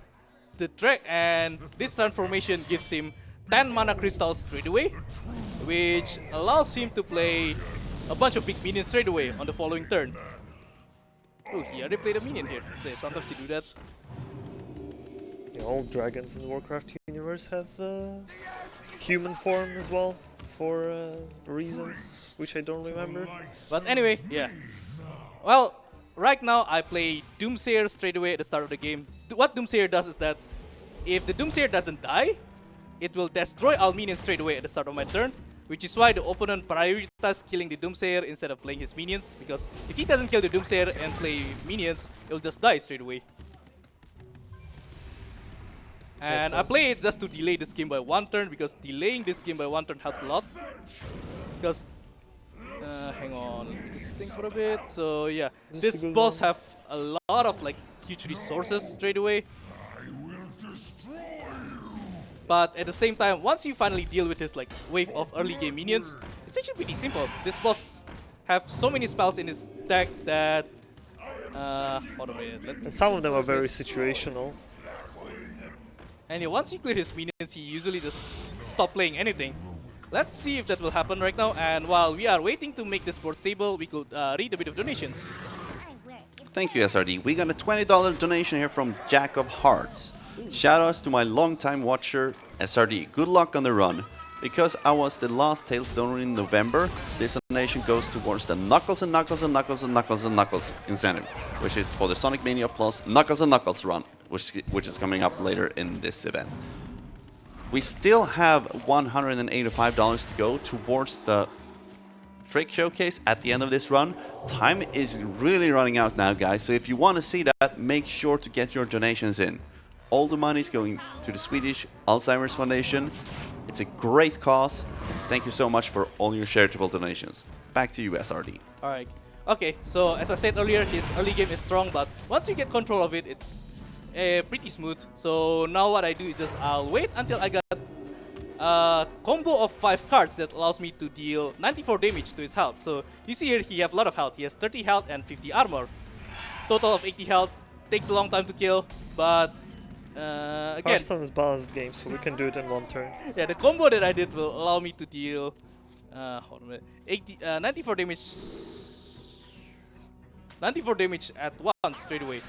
And this transformation gives him 10 mana crystals straight away, which allows him to play a bunch of big minions straight away on the following turn. Oh, he already played a minion here. So sometimes you do that. Yeah, all dragons in the Warcraft universe have human form as well, for reasons which I don't remember. But anyway, yeah. Well, right now I play Doomsayer straight away at the start of the game. What Doomsayer does is that if the Doomsayer doesn't die, it will destroy all minions straight away at the start of my turn, which is why the opponent prioritizes killing the Doomsayer instead of playing his minions, because if he doesn't kill the Doomsayer and play minions, he'll just die straight away. And I play it just to delay this game by 1 turn, because delaying this game by 1 turn helps a lot. Because, hang on, let me just think for a bit. So yeah, this boss have a lot of like huge resources straight away. But at the same time, once you finally deal with his like wave of early game minions, it's actually pretty simple. This boss have so many spells in his deck that hold on a minute, let me. And some of them are very situational. And yeah, once you clear his minions, he usually just stop playing anything. Let's see if that will happen right now. And while we are waiting to make this board stable, we could read a bit of donations. Thank you, SRD. We got a $20 donation here from Jack of Hearts. Shoutouts to my longtime watcher, SRD. Good luck on the run. Because I was the last Tales donor in November, this donation goes towards the Knuckles and Knuckles and Knuckles and Knuckles and Knuckles incentive, which is for the Sonic Mania Plus Knuckles and Knuckles run, which is coming up later in this event. We still have $185 to go towards the trick showcase at the end of this run. Time is really running out now, guys, so if you want to see that, make sure to get your donations in. All the money is going to the Swedish Alzheimer's Foundation. It's a great cause. Thank you so much for all your charitable donations. Back to you, SRD. Alright. Okay, so as I said earlier, his early game is strong, but once you get control of it, it's pretty smooth. So now what I do is just I'll wait until I got a combo of 5 cards that allows me to deal 94 damage to his health. So you see here he has a lot of health. He has 30 health and 50 armor. Total of 80 health. Takes a long time to kill, but again, Hearthstone is balanced game, so we can do it in one turn. yeah, the combo that I did will allow me to deal hold on a minute, 94 damage. 94 damage at once straight away.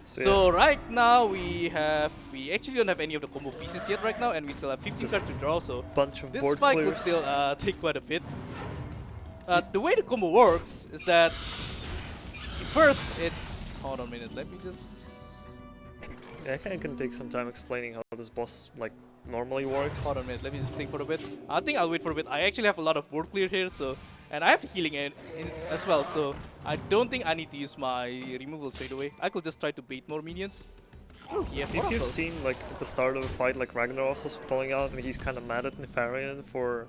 So right now we actually don't have any of the combo pieces yet right now, and we still have 15 cards to draw, so Bunch of this board fight players. will still take quite a bit. The way the combo works is that first it's, hold on a minute, let me just, Yeah, I can take some time explaining how this boss like normally works. hold on a minute, let me just think for a bit. I think I'll wait for a bit. I actually have a lot of board clear here, so, and I have healing in as well, so I don't think I need to use my removal straight away. I could just try to bait more minions. Oh, yeah, If you've seen like at the start of the fight, like Ragnaros was pulling out, and he's kind of mad at Nefarian for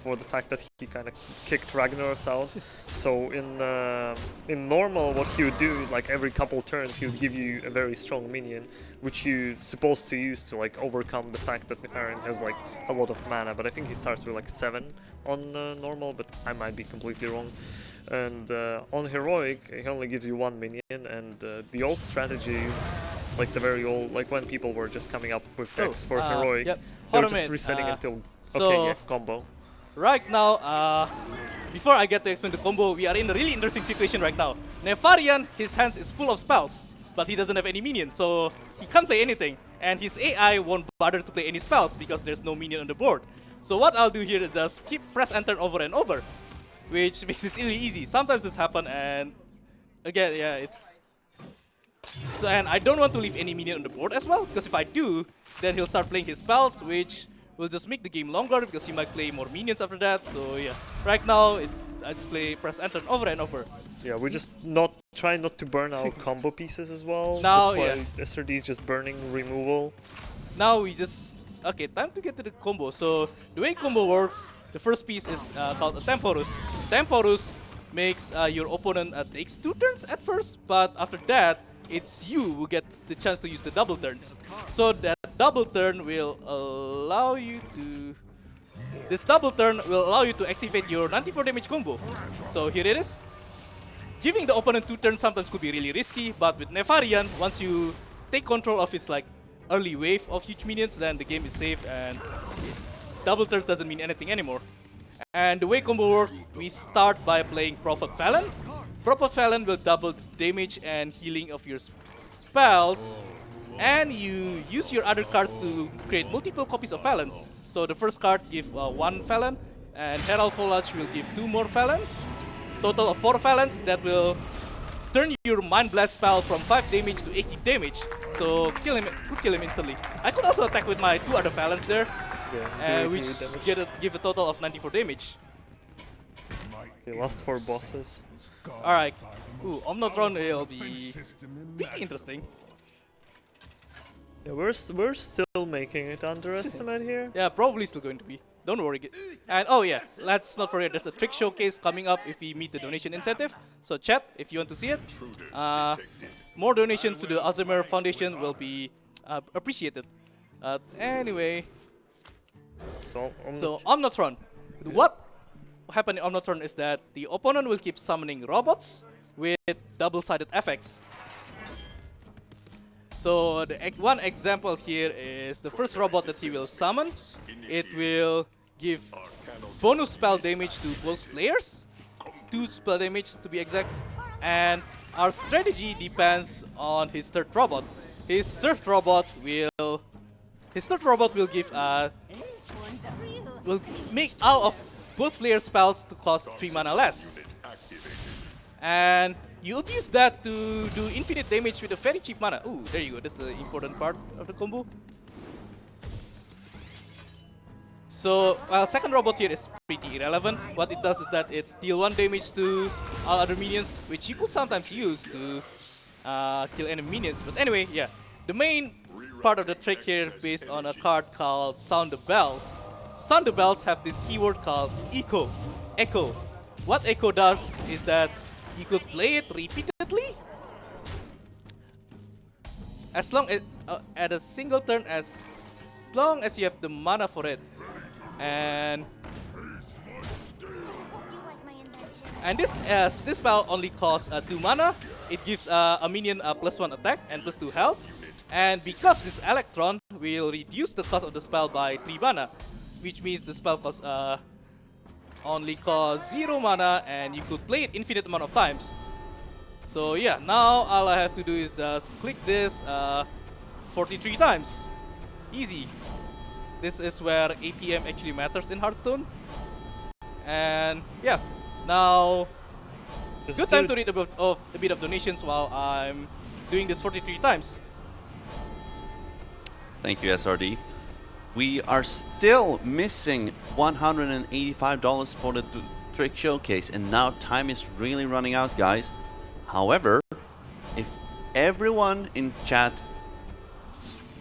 the fact that he kind of kicked Ragnaros out. So in normal, what he would do, like every couple turns, he would give you a very strong minion, which you're supposed to use to like overcome the fact that Nefarian has like a lot of mana. But I think he starts with like 7 on normal, but I might be completely wrong. And on heroic, he only gives you 1 minion, and the old strategies, like the very old, like when people were just coming up with decks for heroic, yep. they Hold were on a just minute, resetting until so okay, yeah, combo. right now, before I get to explain the combo, we are in a really interesting situation right now. Nefarian, his hands is full of spells, but he doesn't have any minions, so he can't play anything. And his AI won't bother to play any spells because there's no minion on the board. So what I'll do here is just keep press and turn over and over, which makes this really easy. Sometimes this happen, and again, yeah, it's... So, and I don't want to leave any minion on the board as well, because if I do, then he'll start playing his spells, which will just make the game longer because he might play more minions after that. So yeah, right now I just play press enter over and over. Yeah, we're just trying not to burn our combo pieces as well. Now, that's why SRD is just burning removal. Now we just, okay, time to get to the combo. So the way combo works, the first piece is called a Temporus. Temporus makes your opponent takes 2 turns at first, but after that it's you who get the chance to use the double turns. So that double turn will allow you to... This double turn will allow you to activate your 94 damage combo. So here it is. Giving the opponent 2 turns sometimes could be really risky, but with Nefarian, once you take control of his like early wave of huge minions, then the game is safe and double turns doesn't mean anything anymore. And the way combo works, we start by playing Prophet Valen. Prophet Valen will double the damage and healing of your spells, and you use your other cards to create multiple copies of Valens. So the first card gives 1 Valen, and Herald Foliage will give 2 more Valens. Total of 4 Valens that will turn your Mind Blast spell from 5 damage to 80 damage. So kill him instantly. I could also attack with my 2 other Valens there, which give a total of 94 damage. Okay, last 4 bosses. Alright. Ooh, Omnotron will be pretty interesting. Yeah, we're still making it underestimate here. Yeah, probably still going to be. Don't worry. And oh yeah, let's not forget there's a trick showcase coming up if we meet the donation incentive. So chat, if you want to see it, more donations to the Alzheimer Foundation will be appreciated. Anyway, so Omnotron. What happened in Omnotron is that the opponent will keep summoning robots with double-sided effects. So the one example here is the first robot that he will summon. It will give bonus spell damage to both players, 2 spell damage to be exact, and our strategy depends on his third robot. His third robot will give will make out of both player spells to cost 3 mana less. And you abuse that to do infinite damage with a very cheap mana. Ooh, there you go. That's the important part of the combo. So, while second robot here is pretty irrelevant, what it does is that it deal 1 damage to all other minions, which you could sometimes use to kill enemy minions. But anyway, yeah, the main part of the trick here based on a card called Sound the Bells. Sound the Bells have this keyword called Echo. Echo. What Echo does is that you could play it repeatedly as long as at a single turn, as long as you have the mana for it. And this spell only costs 2 mana. It gives a minion a +1 attack and +2 health. And because this electron will reduce the cost of the spell by 3 mana, which means the spell cost only costs 0 mana, and you could play it infinite amount of times. So yeah, now all I have to do is just click this 43 times. Easy. This is where APM actually matters in Hearthstone. And yeah, now Just good do time it. to read a bit of donations while I'm doing this 43 times. Thank you, SRD. We are still missing $185 for the trick showcase, and now time is really running out, guys. However, if everyone in chat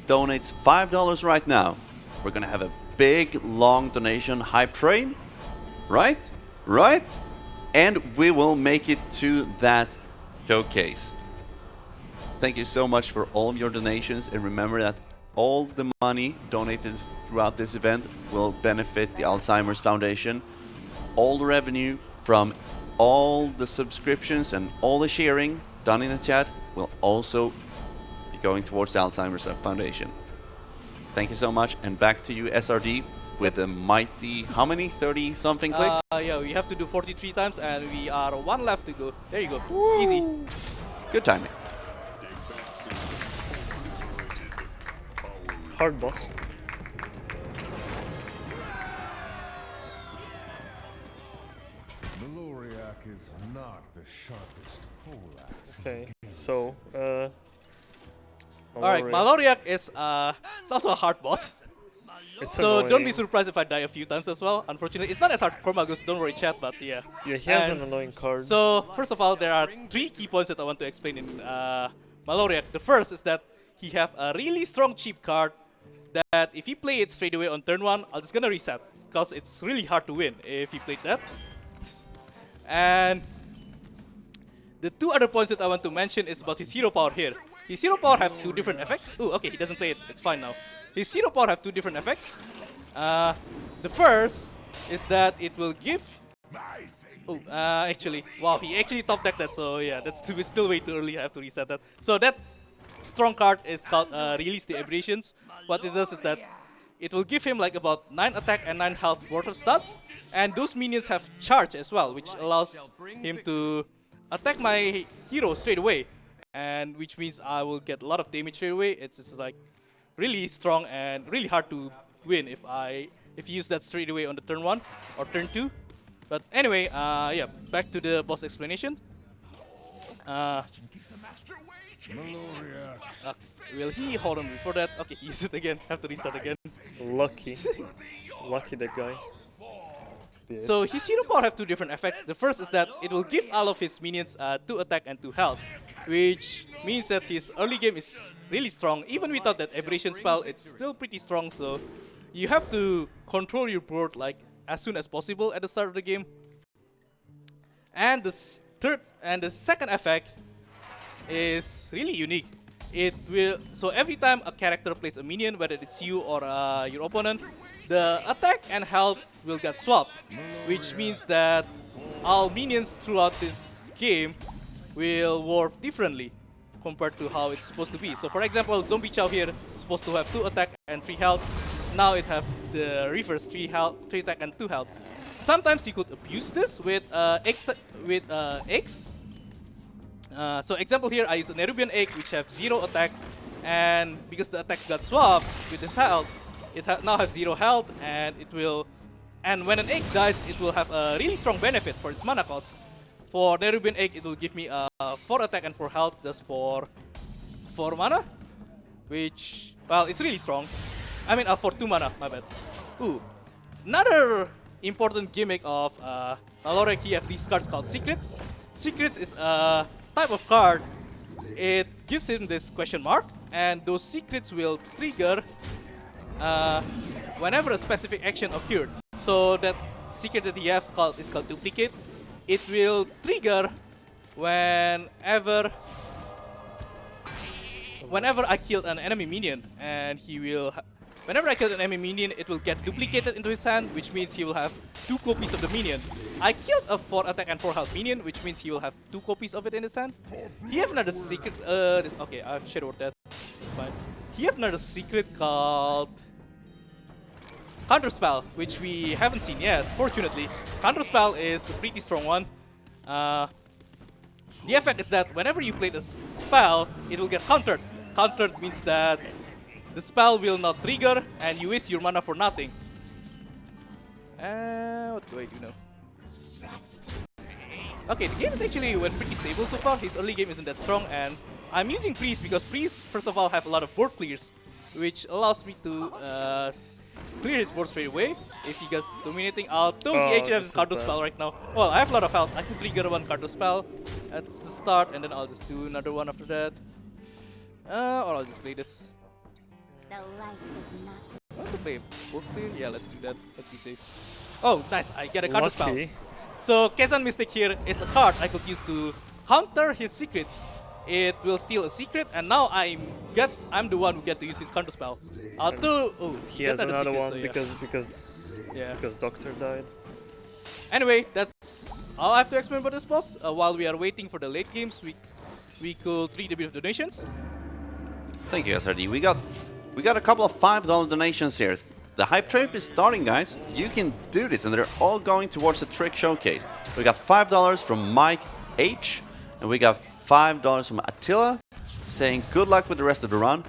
donates $5 right now, we're gonna have a big, long donation hype train, right? Right? And we will make it to that showcase. Thank you so much for all of your donations, and remember that all the money donated throughout this event will benefit the Alzheimer's Foundation. All the revenue from all the subscriptions and all the sharing done in the chat will also be going towards the Alzheimer's Foundation. Thank you so much, and back to you, SRD, with the mighty, how many? 30 something clicks? Yeah, we have to do 43 times, and we are 1 left to go. There you go. Easy. Good timing. Hard boss. Maloriak is not the sharpest poleaxe. Okay, so Alright, Maloriak is it's also a hard boss. It's So don't be annoying. surprised if I die a few times as well. Unfortunately, it's not as hard for Magus, don't worry chat, but yeah. Yeah, he has And an annoying card. So first of all, there are 3 key points that I want to explain in Maloriak. The first is that he have a really strong cheap card that if you play it straight away on turn 1, I'm just gonna reset, because it's really hard to win if you played that. And the 2 other points that I want to mention is about his hero power here. His hero power have 2 different effects. Oh, okay, he doesn't play it. It's fine now. His hero power have 2 different effects. The first is that it will give. Oh, actually, wow, he actually top decked that. So yeah, that's still way too early. I have to reset that. So that strong card is called Release the Aberrations. What it does is that it will give him like about 9 attack and 9 health worth of stats, and those minions have charge as well, which allows him to attack my hero straight away, and which means I will get a lot of damage straight away. It's just like really strong and really hard to win if you use that straight away on the turn 1 or turn 2. But anyway, yeah, back to the boss explanation. Will he hold on before that? Okay, use it again. Have to restart again. Lucky. Lucky that guy. Yes. So his hero power have 2 different effects. The first is that it will give all of his minions 2 attack and 2 health, which means that his early game is really strong. Even without that aberration spell, it's still pretty strong. So you have to control your board like as soon as possible at the start of the game. And the second effect is really unique. It will, so every time a character plays a minion, whether it's you or your opponent, the attack and health will get swapped, which means that all minions throughout this game will work differently compared to how it's supposed to be. So for example, Zombie Chow here is supposed to have 2 attack and 3 health. Now it have the reverse 3 attack and 2 health. Sometimes you could abuse this with eggs. So example here, I use a Nerubian egg which have 0 attack, and because the attack got swapped with this health, it now have 0 health, and it will, and when an egg dies, it will have a really strong benefit for its mana cost. For Nerubian egg, it will give me 4 attack and 4 health just for 4 mana, which, well, it's really strong. I mean, for 2 mana, my bad. Ooh. another important gimmick of Malmö, you have these cards called Secrets. Secrets is a type of card. It gives him this question mark, and those secrets will trigger whenever a specific action occurred. So that secret that you have is called Duplicate. It will trigger whenever I killed an enemy minion, and he will. Whenever I kill an enemy minion, it will get duplicated into his hand, which means he will have 2 copies of the minion. I killed a 4 attack and 4 health minion, which means he will have 2 copies of it in his hand. He have another secret. Okay, I've shadowed that. It's fine. He have another secret called Counterspell, which we haven't seen yet. Fortunately, Counterspell is a pretty strong one. The effect is that whenever you play the spell, it will get countered. Countered means that the spell will not trigger and you waste your mana for nothing. What do I do now? Okay, the game is actually went pretty stable so far. His early game isn't that strong, and I'm using Priest because Priest, first of all, have a lot of board clears, which allows me to clear his board straight away. If he gets dominating, although he actually has his Cardo spell right now. Well, I have a lot of health. I can trigger one Cardo spell at the start, and then I'll just do another one after that. Or I'll just play this. The light is not. I want to play board clear? Yeah, let's do that. Let's be safe. Oh, nice. I get a counter spell. So, Kezan Mystic here is a card I could use to counter his secrets. It will steal a secret, and now I'm the one who get to use his counter spell. He has another one so yeah. because Doctor died. Anyway, that's all I have to explain about this boss. While we are waiting for the late games, we could read a bit of donations. Thank you, SRD. We got a couple of $5 donations here. The hype trip is starting, guys. You can do this, and they're all going towards the trick showcase. We got $5 from Mike H, and we got $5 from Attila, saying good luck with the rest of the run.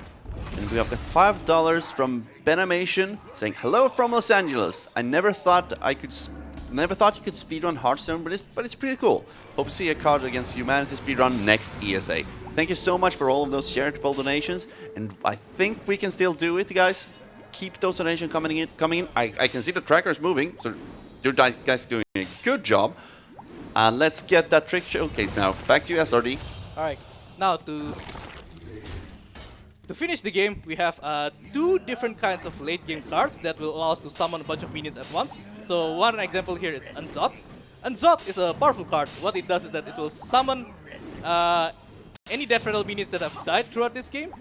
And we have got $5 from Benamation, saying hello from Los Angeles. I never thought you could speedrun Hearthstone, but it's pretty cool. Hope to see a card against humanity speedrun next ESA. Thank you so much for all of those charitable donations, and I think we can still do it, guys. Keep those donations coming in. I can see the tracker is moving, so you guys doing a good job. Let's get that trick showcase now. Back to you, SRD. Alright, now to finish the game, we have 2 different kinds of late game cards that will allow us to summon a bunch of minions at once. So one example here is Unzot. Unzot is a powerful card. What it does is that it will summon any death rattle minions that have died throughout this game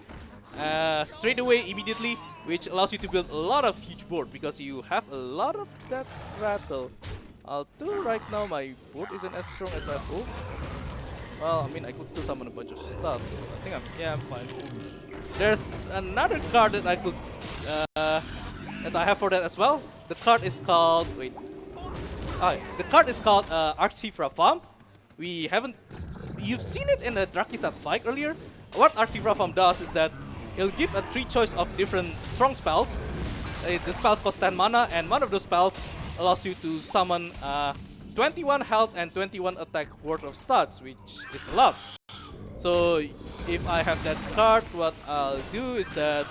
straight away, immediately, which allows you to build a lot of huge board because you have a lot of death rattle. Although right now my board isn't as strong as I hope. Well, I mean, I could still summon a bunch of stuff, so I think I'm fine. There's another card that I could that I have for that as well. The card is called Archive Farm. You've seen it in the Drakisat fight earlier. What Archive Farm does is that it'll give a 3 choice of different strong spells. The spells cost 10 mana, and one of those spells allows you to summon 21 health and 21 attack worth of stats, which is a lot. So if I have that card, what I'll do is that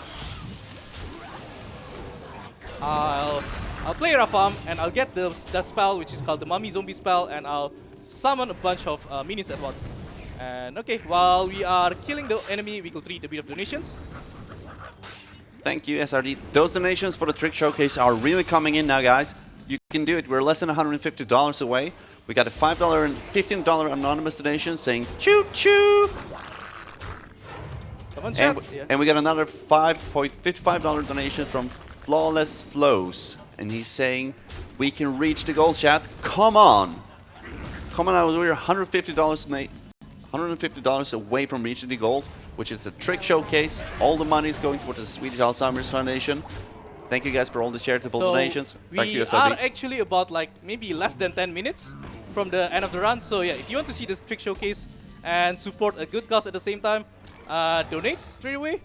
I'll play Rafam, and I'll get that spell, which is called the Mummy Zombie spell, and I'll summon a bunch of minions at once. And okay, while we are killing the enemy, we could read a bit of donations. Thank you, SRD. Those donations for the trick showcase are really coming in now, guys. You can do it. We're less than $150 away. We got a $5 and $15 anonymous donation saying choo choo. Come on, chat. And we got another $5.55 donation from Flawless Flows, and he's saying we can reach the goal, chat. Come on, we're $150 away from reaching the goal, which is the trick showcase. All the money is going towards the Swedish Alzheimer's Foundation. Thank you guys for all the charitable donations. Back to you, we are actually about like maybe less than 10 minutes from the end of the run. So yeah, if you want to see this trick showcase and support a good cause at the same time, donate straight away.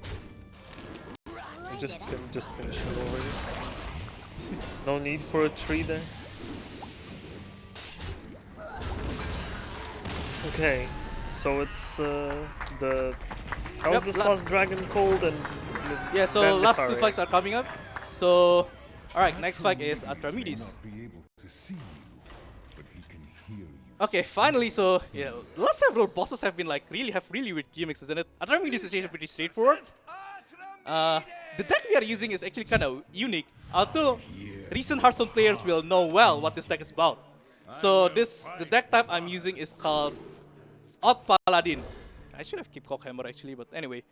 Just finish it already. No need for a tree there. Okay, so it's how's this last dragon called? And yeah, so last 2 fights are coming up. So Alright, next fight is Atramedes. Be able to see you, but he can hear you. Okay, finally, so yeah, the last several bosses have been like really weird gimmicks, isn't it? Atramedes is actually pretty straightforward. The deck we are using is actually kind of unique, although recent Hearthstone players will know well what this deck is about. So the deck type I'm using is called Odd Paladin. I should have kept Cockhammer actually, but anyway.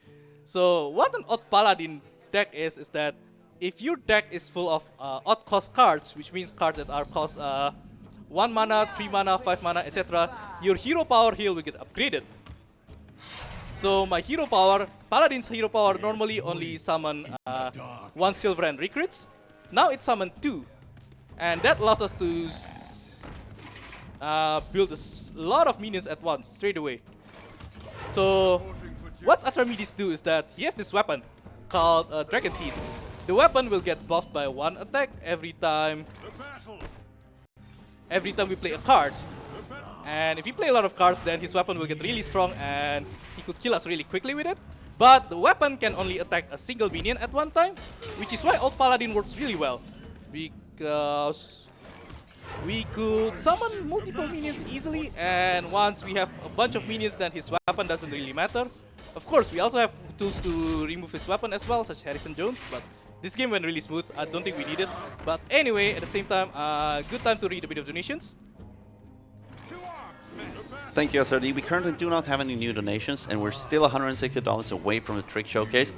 So what an Odd Paladin deck is that if your deck is full of odd cost cards, which means cards that are cost 1 mana, 3 mana, 5 mana, etc., your hero power here will get upgraded. So my hero power, Paladin's hero power normally only summon 1 silver and recruits. Now it summoned 2. And that allows us to build a lot of minions at once, straight away. So what Atramedes do is that he has this weapon called Dragon Teeth. The weapon will get buffed by 1 attack every time we play a card. And if you play a lot of cards, then his weapon will get really strong and he could kill us really quickly with it. But the weapon can only attack a single minion at one time, which is why Old Paladin works really well. Because we could summon multiple minions easily, and once we have a bunch of minions, then his weapon doesn't really matter. Of course, we also have tools to remove his weapon as well, such as Harrison Jones, but this game went really smooth. I don't think we need it. But anyway, at the same time, good time to read a bit of donations. Thank you, SRD. We currently do not have any new donations, and we're still $160 away from the trick showcase.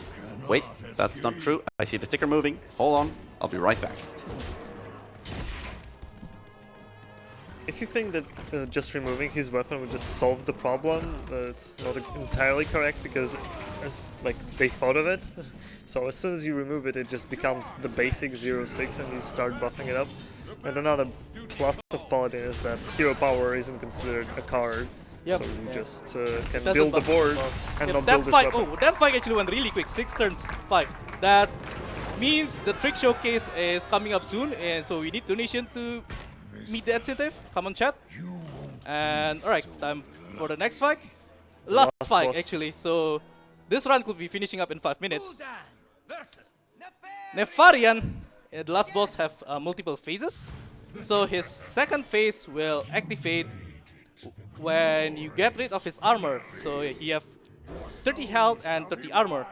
Wait, that's not true. I see the ticker moving. Hold on, I'll be right back. If you think that just removing his weapon would just solve the problem, it's not entirely correct, because like they thought of it. So as soon as you remove it, it just becomes the basic 0-6 and you start buffing it up. And another plus of Paladin is that hero power isn't considered a card. Yep. So you just can Doesn't build the buff board and not build this weapon. Oh, that fight actually went really quick. 6 turns fight. That means the trick showcase is coming up soon, and so we need donation to meet the incentive. Come on, chat. And alright, time for the next fight. Last fight boss. actually. So this run could be finishing up in 5 minutes. Nefarian, the last boss, have multiple phases. So his second phase will activate when you get rid of his armor. So he have 30 health and 30 armor.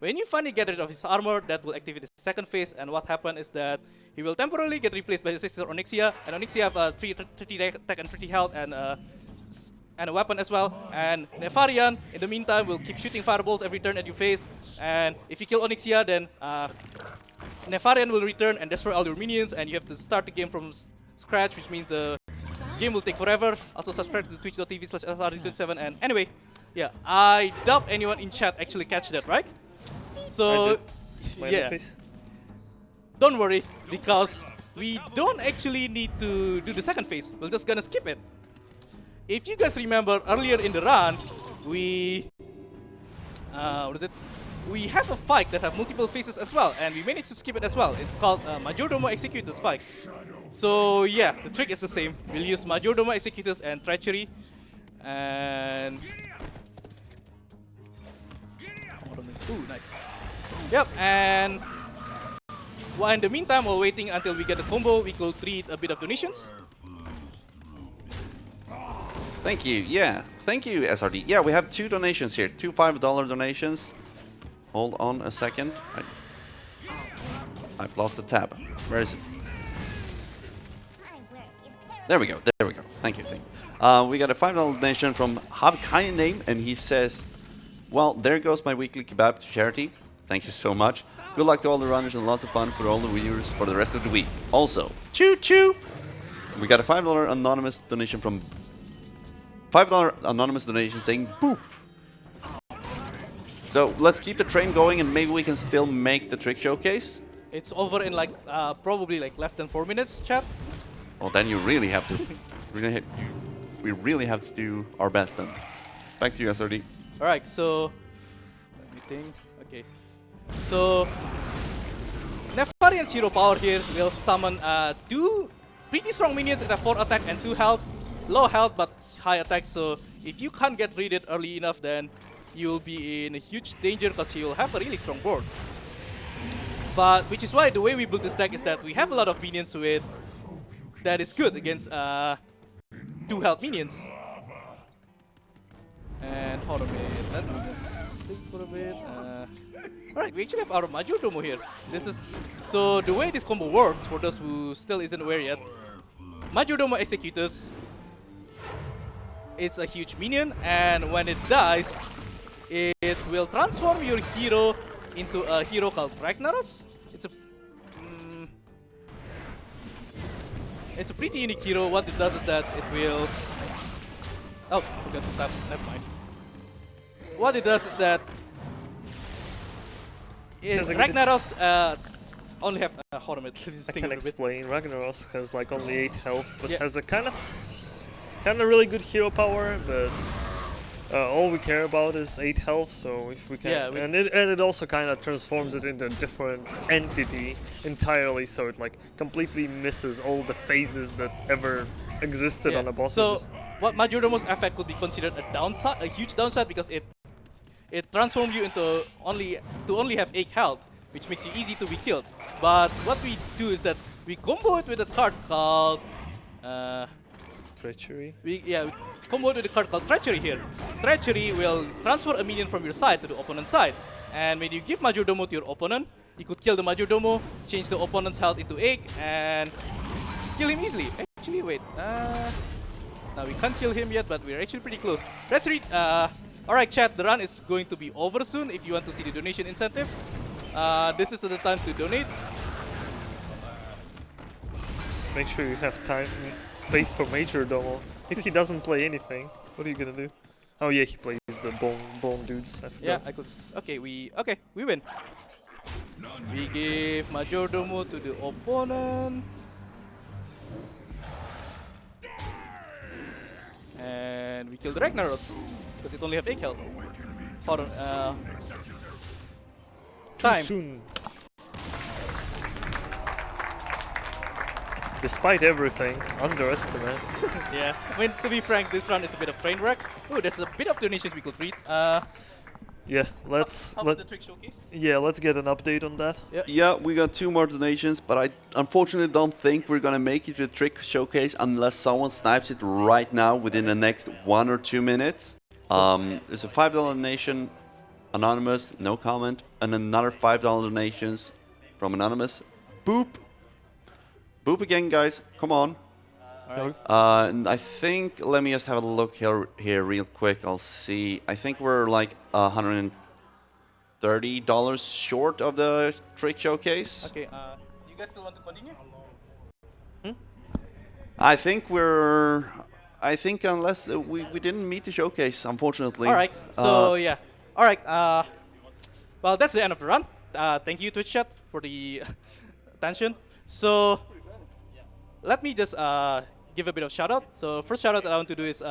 When you finally get rid of his armor, that will activate his second phase, and what happens is that he will temporarily get replaced by his sister Onyxia, and Onyxia have 30 attack and 30 health and a weapon as well. And Nefarian, in the meantime, will keep shooting fireballs every turn at your face, and if you kill Onyxia, then Nefarian will return and destroy all your minions, and you have to start the game from scratch, which means the game will take forever. Also subscribe to twitch.tv/srd27. And anyway, yeah, I doubt anyone in chat actually catch that, right? So, yeah, don't worry, because we don't actually need to do the second phase. We're just gonna skip it. If you guys remember earlier in the run, we we have a fight that have multiple phases as well, and we managed to skip it as well. It's called Majordomo Executus fight. So yeah, the trick is the same. We'll use Majordomo Executus and Treachery, and ooh, nice. Yep, and while in the meantime, while waiting until we get the combo, we could read a bit of donations. Thank you, yeah. Thank you, SRD. Yeah, we have 2 donations here. 2 $5 donations. Hold on a second. I've lost the tab. Where is it? There we go, there we go. Thank you, thank you. We got a $5 donation from Havkai name, and he says, well, there goes my weekly kebab to charity. Thank you so much. Good luck to all the runners and lots of fun for all the viewers for the rest of the week. Also, choo choo! We got a $5 anonymous donation from $5 anonymous donation saying boop. So let's keep the train going, and maybe we can still make the trick showcase. It's over in like probably like less than 4 minutes, chat. Well, then you really have to. We really have to do our best then. Back to you, SRD. All right, so let me think. Okay, so Nefarian's hero power here will summon 2 pretty strong minions that have 4 attack and 2 health, low health but high attack. So if you can't get rid of it early enough, then you'll be in a huge danger because he will have a really strong board. But which is why the way we build this deck is that we have a lot of minions with that is good against 2 health minions. And hold on a minute, let me just think for a bit. Alright, we actually have our Majordomo here. This is so the way this combo works for those who still isn't aware yet. Majordomo Executus, it's a huge minion, and when it dies, it will transform your hero into a hero called Ragnaros. It's a pretty unique hero. What it does is that it will... Oh, forgot to tap. Never mind. What it does is that Ragnaros only have... hold on a minute. Just I think can a bit. explain. Ragnaros has like only 8 health, but has a kind of really good hero power. But all we care about is 8 health. So if we can, and it also kind of transforms it into a different entity entirely. So it like completely misses all the phases that ever existed on a boss. So what Majordomo's effect could be considered a downside, a huge downside, because it transforms you into only have 8 health, which makes you easy to be killed. But what we do is that we combo it with a card called Treachery. We combo it with a card called Treachery here. Treachery will transfer a minion from your side to the opponent's side, and when you give Majordomo to your opponent, you could kill the Majordomo, change the opponent's health into egg, and kill him easily. Actually, wait. Now we can't kill him yet, but we're actually pretty close. Let's read. Alright, chat, the run is going to be over soon. If you want to see the donation incentive, this is the time to donate. Just make sure you have time and space for Majordomo. If he doesn't play anything, what are you gonna do? Oh yeah, he plays the bone dudes. I forgot. Yeah, I could. Okay, we win. We give Majordomo to the opponent. And we kill the Ragnaros, because it only have 8 health. Hold on, time. Too soon. Despite everything, underestimate. Yeah, I mean, to be frank, this run is a bit of train wreck. Oh, there's a bit of donations we could read. Yeah, let's the trick showcase? Yeah, let's get an update on that. Yeah, we got 2 more donations, but I unfortunately don't think we're gonna make it to the trick showcase unless someone snipes it right now within the next 1 or 2 minutes. There's a $5 donation, anonymous, no comment, and another $5 donations from anonymous. Boop. Boop again, guys. Come on. Alright. And I think, let me just have a look here real quick. I'll see. I think we're like $130 short of the trick showcase. Okay, you guys still want to continue? I think unless we didn't meet the showcase, unfortunately. Alright, so yeah. Alright, well, that's the end of the run. Thank you, Twitch chat, for the attention. So, let me just give a bit of shout out. So first shout out that I want to do is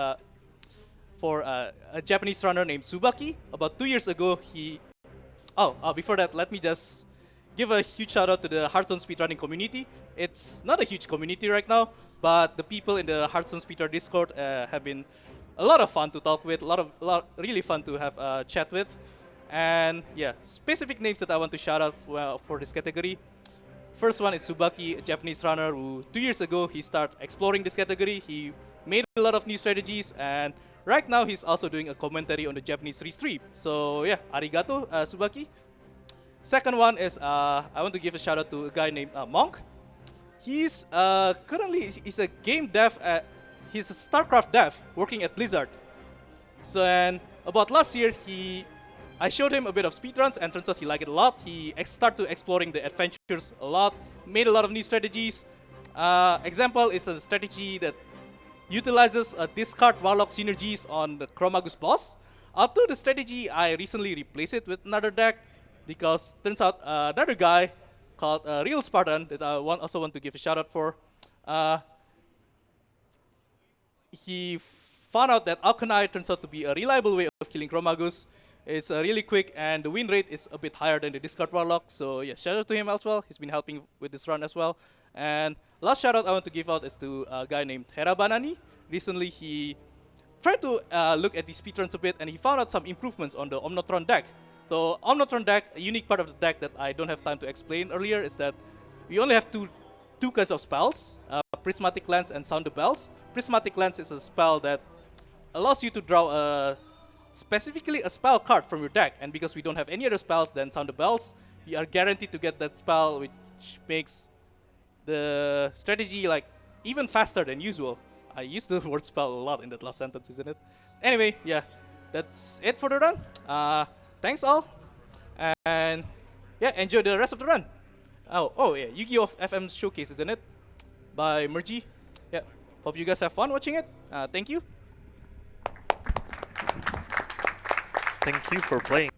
for a Japanese runner named Tsubaki. About 2 years ago, before that, let me just give a huge shout out to the Hearthstone speedrunning community. It's not a huge community right now, but the people in the Hearthstone speedrun Discord have been a lot of fun to talk with, a lot really fun to have a chat with. And yeah, specific names that I want to shout out for this category. First one is Tsubaki, a Japanese runner who 2 years ago he started exploring this category. He made a lot of new strategies, and right now he's also doing a commentary on the Japanese restream. So yeah, arigato, Tsubaki. Second one is I want to give a shout out to a guy named Monk. He's currently he's a game dev. He's a StarCraft dev working at Blizzard. So and about last year I showed him a bit of speedruns, and turns out he liked it a lot. He started exploring the adventures a lot, made a lot of new strategies. Example is a strategy that utilizes discard Warlock synergies on the Chromagus boss. Although the strategy, I recently replaced it with another deck, because turns out another guy called Real Spartan that I also want to give a shout out for. He found out that Alchemy turns out to be a reliable way of killing Chromagus. It's really quick, and the win rate is a bit higher than the discard Warlock. So yeah, shout out to him as well. He's been helping with this run as well. And last shout out I want to give out is to a guy named Herabanani. Recently he tried to look at the speedruns a bit, and he found out some improvements on the Omnotron deck. So Omnotron deck, a unique part of the deck that I don't have time to explain earlier is that we only have two kinds of spells, Prismatic Lens and Sound the Bells. Prismatic Lens is a spell that allows you to draw specifically a spell card from your deck, and because we don't have any other spells than Sound the Bells, we are guaranteed to get that spell, which makes the strategy like even faster than usual. I used the word spell a lot in that last sentence, isn't it? Anyway, yeah, that's it for the run. Thanks all, and yeah, enjoy the rest of the run. Oh yeah, Yu-Gi-Oh! FM Showcase, isn't it? By Mergy. Yeah, hope you guys have fun watching it. Thank you. Thank you for playing.